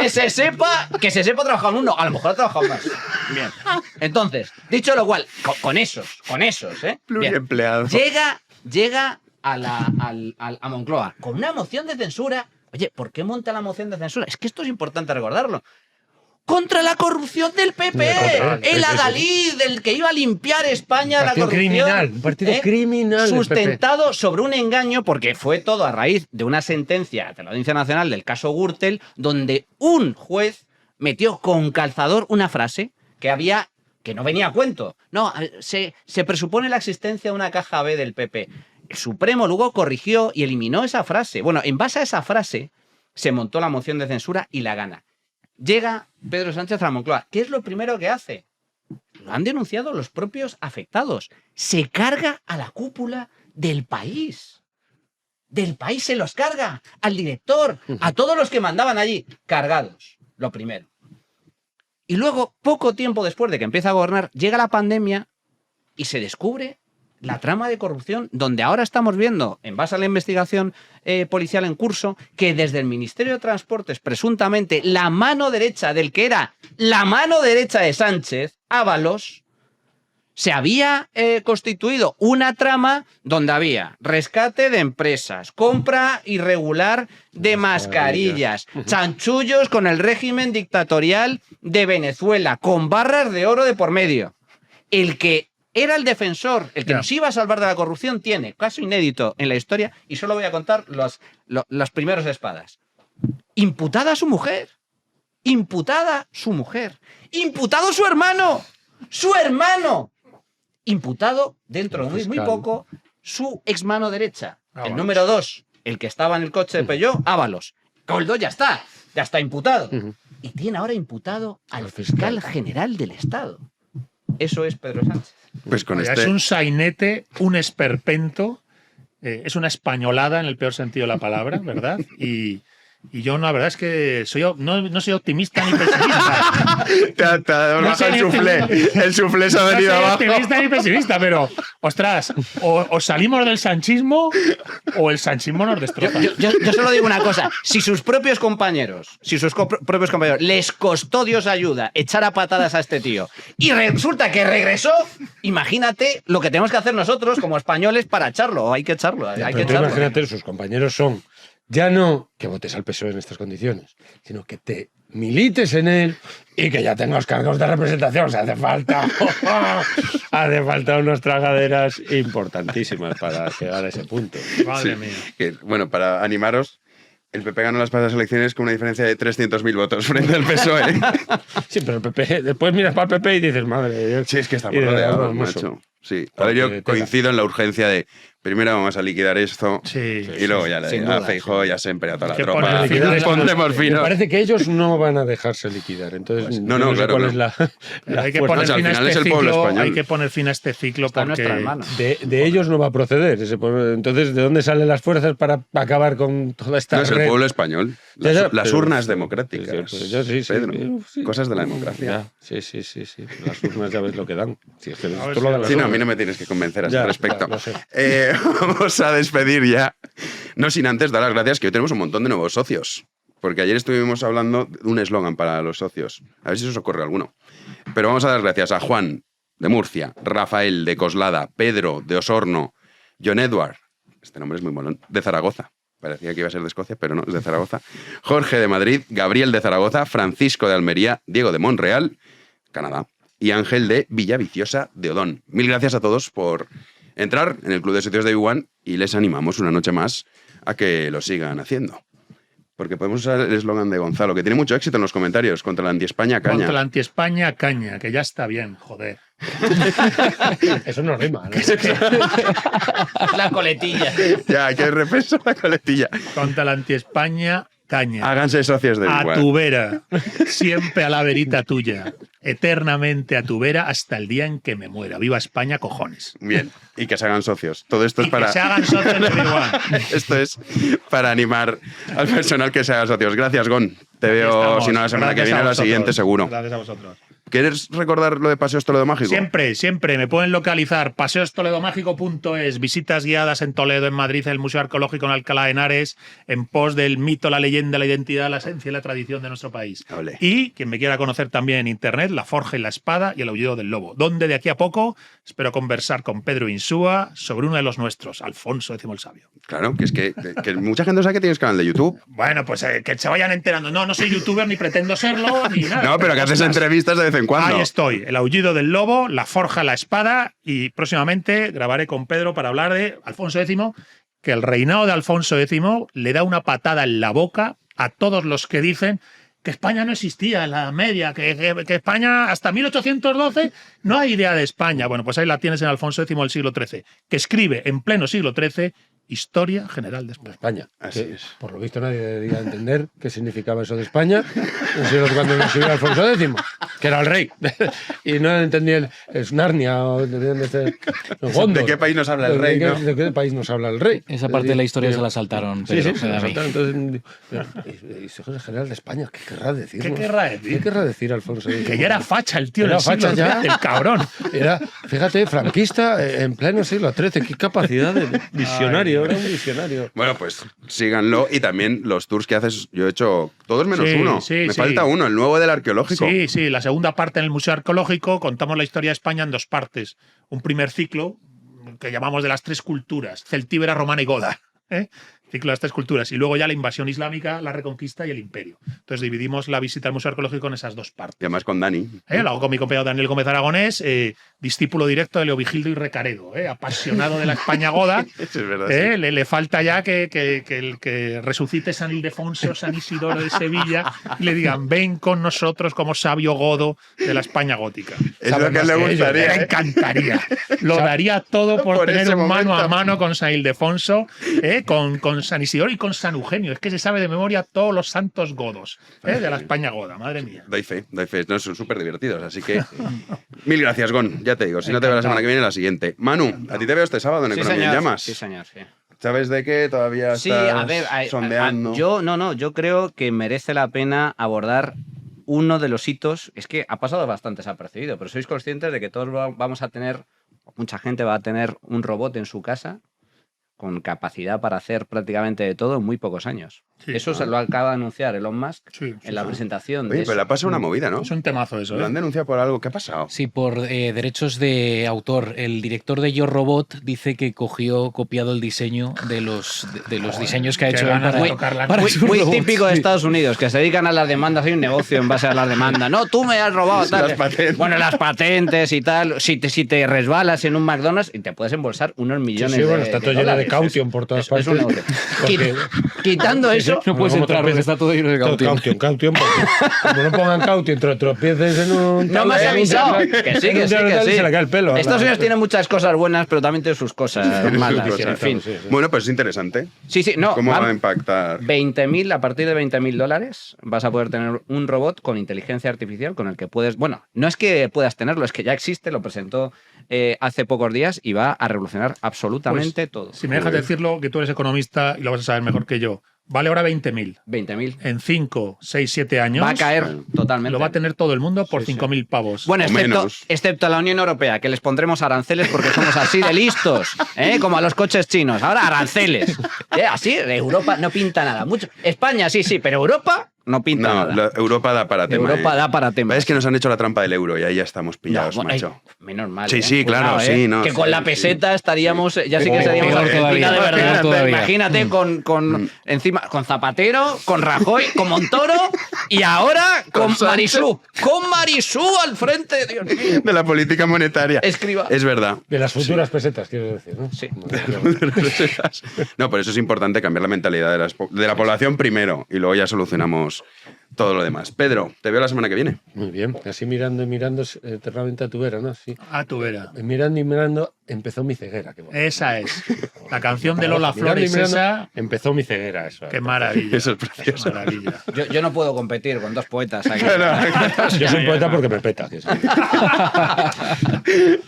Que se sepa trabajar uno. A lo mejor ha trabajado más. Bien. Entonces, dicho lo cual, con esos, pluriempleado. Llega a Moncloa con una moción de censura. Oye, ¿por qué monta la moción de censura? Es que esto es importante recordarlo. Contra la corrupción del PP, el adalid, del que iba a limpiar España la corrupción. Un partido criminal. Sustentado sobre un engaño, porque fue todo a raíz de una sentencia de la Audiencia Nacional del caso Gürtel, donde un juez metió con calzador una frase que no venía a cuento. No, se presupone la existencia de una caja B del PP. El Supremo luego corrigió y eliminó esa frase. Bueno, en base a esa frase se montó la moción de censura y la gana. Llega Pedro Sánchez a la Moncloa. ¿Qué es lo primero que hace? Lo han denunciado los propios afectados. Se carga a la cúpula del país. Del país se los carga. Al director, a todos los que mandaban allí. Cargados. Lo primero. Y luego, poco tiempo después de que empieza a gobernar, llega la pandemia y se descubre la trama de corrupción, donde ahora estamos viendo, en base a la investigación policial en curso, que desde el Ministerio de Transportes, presuntamente, la mano derecha del que era la mano derecha de Sánchez, Ábalos, se había constituido una trama donde había rescate de empresas, compra irregular de mascarillas, chanchullos con el régimen dictatorial de Venezuela, con barras de oro de por medio. El que era el defensor, el que nos iba a salvar de la corrupción, tiene caso inédito en la historia, y solo voy a contar los primeros espadas. Imputada su mujer. Imputada su mujer. Imputado su hermano. ¡Su hermano! Imputado, dentro de muy poco, su ex mano derecha. El número 2, el que estaba en el coche de Peugeot, Ábalos. Koldo ya está imputado. Y tiene ahora imputado al fiscal general del Estado. Eso es Pedro Sánchez. Pues con Es un sainete, un esperpento, es una españolada en el peor sentido de la palabra, ¿verdad? Y yo, la verdad es que no soy optimista ni pesimista. Te ha dado el suflé. El suflé se ha venido abajo. No soy optimista ni pesimista, pero, ostras, o salimos del sanchismo o el sanchismo nos destroza. Yo solo digo una cosa. Si sus propios compañeros les costó Dios ayuda echar a patadas a este tío y resulta que regresó, imagínate lo que tenemos que hacer nosotros como españoles para echarlo. Hay que echarlo. Imagínate, sus compañeros son ya no que votes al PSOE en estas condiciones, sino que te milites en él y que ya tengas cargos de representación. O sea, hace falta unas tragaderas importantísimas para llegar a ese punto. Madre mía. Bueno, para animaros, el PP ganó las pasadas elecciones con una diferencia de 300.000 votos frente al PSOE. Sí, pero el PP, después miras para el PP y dices, madre. Sí, es que estamos rodeados, macho. Sí, a ver, yo coincido en la urgencia de primero vamos a liquidar esto y luego ya a Feijóo ya se emplea toda la tropa. Me parece que ellos no van a dejarse liquidar. Entonces, no sé cuál es la hay que poner fin a este ciclo. Hay que poner fin a este ciclo porque de ellos no va a proceder. Entonces, ¿de dónde salen las fuerzas para acabar con toda esta red? Es el pueblo español. Las urnas democráticas. Pedro, cosas de la democracia. Sí. Las urnas ya ves lo que dan. A mí no me tienes que convencer a ese respecto. Vamos a despedir ya. No sin antes dar las gracias, que hoy tenemos un montón de nuevos socios. Porque ayer estuvimos hablando de un eslogan para los socios. A ver si os ocurre alguno. Pero vamos a dar gracias a Juan, de Murcia, Rafael, de Coslada, Pedro, de Osorno, John Edward, este nombre es muy molón, de Zaragoza. Parecía que iba a ser de Escocia, pero no, es de Zaragoza. Jorge de Madrid, Gabriel de Zaragoza, Francisco de Almería, Diego de Montreal, Canadá, y Ángel de Villaviciosa de Odón. Mil gracias a todos por entrar en el Club de Socios de Iguan y les animamos una noche más a que lo sigan haciendo. Porque podemos usar el eslogan de Gonzalo, que tiene mucho éxito en los comentarios, contra la anti-España caña. Contra la anti-España caña, que ya está bien, joder. Eso no rima, ¿no? La coletilla. Ya, que repeso la coletilla. Contra la anti-España caña. Háganse socios de A Iguan. tu vera, siempre a la verita tuya, eternamente a tu vera hasta el día en que me muera. ¡Viva España, cojones! Bien, y que se hagan socios. Todo esto es para... que se hagan socios de Iguan. Esto es para animar al personal que se haga socios. Gracias, Gon. Te veo, Estamos. si no, la semana que Gracias viene, a la vosotros. siguiente seguro. Gracias a vosotros. ¿Quieres recordar lo de Paseos Toledo Mágico? Siempre, siempre. Me pueden localizar paseostoledomágico.es, visitas guiadas en Toledo, en Madrid, el Museo Arqueológico en Alcalá de Henares, en pos del mito, la leyenda, la identidad, la esencia y la tradición de nuestro país. Olé. Y quien me quiera conocer también en internet, La Forja y la Espada y El Aullido del Lobo, donde de aquí a poco espero conversar con Pedro Insúa sobre uno de los nuestros, Alfonso X el Sabio. Claro, que es que mucha gente sabe que tienes canal de YouTube. Bueno, pues que se vayan enterando. No soy youtuber ni pretendo serlo ni nada. No, pero que haces ostras, entrevistas de vez en cuando. Ahí estoy, El Aullido del Lobo, La Forja, la Espada, y próximamente grabaré con Pedro para hablar de Alfonso X, que el reinado de Alfonso X le da una patada en la boca a todos los que dicen que España no existía en la Edad Media, que España hasta 1812 no hay idea de España. Bueno, pues ahí la tienes en Alfonso X del siglo XIII, que escribe en pleno siglo XIII Historia General de España. Así es. Por lo visto nadie debía entender qué significaba eso de España. No sé cuando nos escribió Alfonso X, que era el rey. Y no entendía es Narnia o de Gondor. ¿De qué país nos habla el rey? ¿De qué país nos habla el rey? Esa parte de la historia se la saltaron. Sí, Pedro, se la saltaron. Entonces, Historia General de España, ¿qué querrá decir? ¿Qué querrá decir? ¿Qué querrá decir Alfonso X? Que ya era facha el tío Era del siglo facha ya. XIII, el cabrón. Era, fíjate, franquista en pleno siglo XIII. Qué capacidad de visionario. Era un visionario. Bueno, pues síganlo. Y también los tours que haces, yo he hecho todos menos Sí, uno. sí, Me sí. falta uno, el nuevo del arqueológico. Sí, sí, la segunda parte en el Museo Arqueológico contamos la historia de España en dos partes. Un primer ciclo que llamamos de las tres culturas, celtíbera, romana y goda. Ciclo de las tres culturas. Y luego ya la invasión islámica, la reconquista y el imperio. Entonces dividimos la visita al Museo Arqueológico en esas dos partes. Y además con Dani. Lo hago con mi compañero Daniel Gómez Aragonés, discípulo directo de Leovigildo y Recaredo, apasionado de la España goda. Eso es verdad. Sí. Le falta ya que resucite San Ildefonso, San Isidoro de Sevilla y le digan, ven con nosotros como sabio godo de la España gótica. Es lo que le gustaría. Me encantaría. Lo daría todo por tener ese un mano momento. a mano con San Ildefonso, con San Isidoro y con San Eugenio. Es que se sabe de memoria todos los santos godos de la España goda, madre mía. Doy fe. No, son súper divertidos, así que mil gracias, Gon. Ya te digo, si no te veo la semana que viene, la siguiente. Manu, a ti te veo este sábado en Sí, Economía en señor. Llamas. Sí, señor, sí. ¿Sabes de qué todavía Sí, estás a ver, sondeando? yo creo que merece la pena abordar uno de los hitos. Es que ha pasado bastante desapercibido, pero sois conscientes de que todos vamos a tener, mucha gente va a tener un robot en su casa con capacidad para hacer prácticamente de todo en muy pocos años. Sí, Eso se lo acaba de anunciar Elon Musk en la presentación. Oye, de pero le ha pasado una movida, ¿no? Es un temazo eso, Lo han denunciado por algo. ¿Qué ha pasado? Sí, por derechos de autor. El director de Yo Robot dice que copiado el diseño de los diseños que ha hecho él para sus Muy robots. típico de Sí. Estados Unidos, que se dedican a las demandas. Hay un negocio en base a las demandas. No, tú me has robado tal. Las patentes. Bueno, las patentes y tal. Si te resbalas en un McDonald's y te puedes embolsar unos millones Sí, bueno, de está todo lleno de dólares. caution por todas partes. Es un negocio. Porque- Quitando eso, No puedes Como entrar porque está todo lleno de caution. Caution, porque como no pongan caution, tropieces en un... no me has avisado. Que sí, que sí, que sí. Se le cae el pelo. Estados Unidos tiene muchas cosas buenas, pero también tiene sus cosas malas. Sus cosas, En fin. Bueno, pues es interesante. Sí, no. ¿Cómo va a vamos. impactar? 20.000, a partir de $20,000 vas a poder tener un robot con inteligencia artificial con el que puedes... Bueno, no es que puedas tenerlo, es que ya existe, lo presentó hace pocos días y va a revolucionar absolutamente todo. Si me dejas decirlo, que tú eres economista y lo vas a saber mejor que yo. Vale ahora 20.000. 20.000. En 5, 6, 7 años. Va a caer totalmente. Lo va a tener todo el mundo por 5.000 pavos. Bueno, O menos. excepto a la Unión Europea, que les pondremos aranceles porque somos así de listos, como a los coches chinos. Ahora aranceles. Así, Europa no pinta nada. Mucho. España sí, pero Europa no pinta nada. Europa da para tema. Europa da para tema. Es que nos han hecho la trampa del euro y ahí ya estamos pillados, No, macho. Menos mal. Sí, sí, claro, sí. No, que con la peseta estaríamos, ya sí que seríamos Argentina de verdad. Imagínate con encima, con Zapatero, con Rajoy, con Montoro y ahora con Marisú. Con Marisú al frente, Dios mío. De la política monetaria. Escriba. Es verdad. De las futuras pesetas, quiero decir, ¿no? Sí. No, por eso es importante cambiar la mentalidad de la población primero y luego ya solucionamos todo lo demás. Pedro, te veo la semana que viene. Muy bien, así mirando y mirando eternamente a tu vera, ¿no? Sí. A tu vera. Mirando y mirando, empezó mi ceguera. Qué esa es. La canción de Lola Flores, esa. Empezó mi ceguera, eso. Qué maravilla. Eso es precioso. Qué maravilla. Yo no puedo competir con dos poetas aquí. Yo soy poeta porque me peta.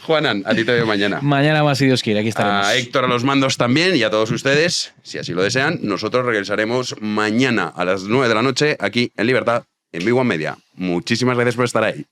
Juanan, a ti te veo mañana. Mañana más, si Dios quiere, aquí estaremos. A Héctor a los mandos también y a todos ustedes, si así lo desean. Nosotros regresaremos mañana a las 9 de la noche aquí en Libertad, en Big One Media. Muchísimas gracias por estar ahí.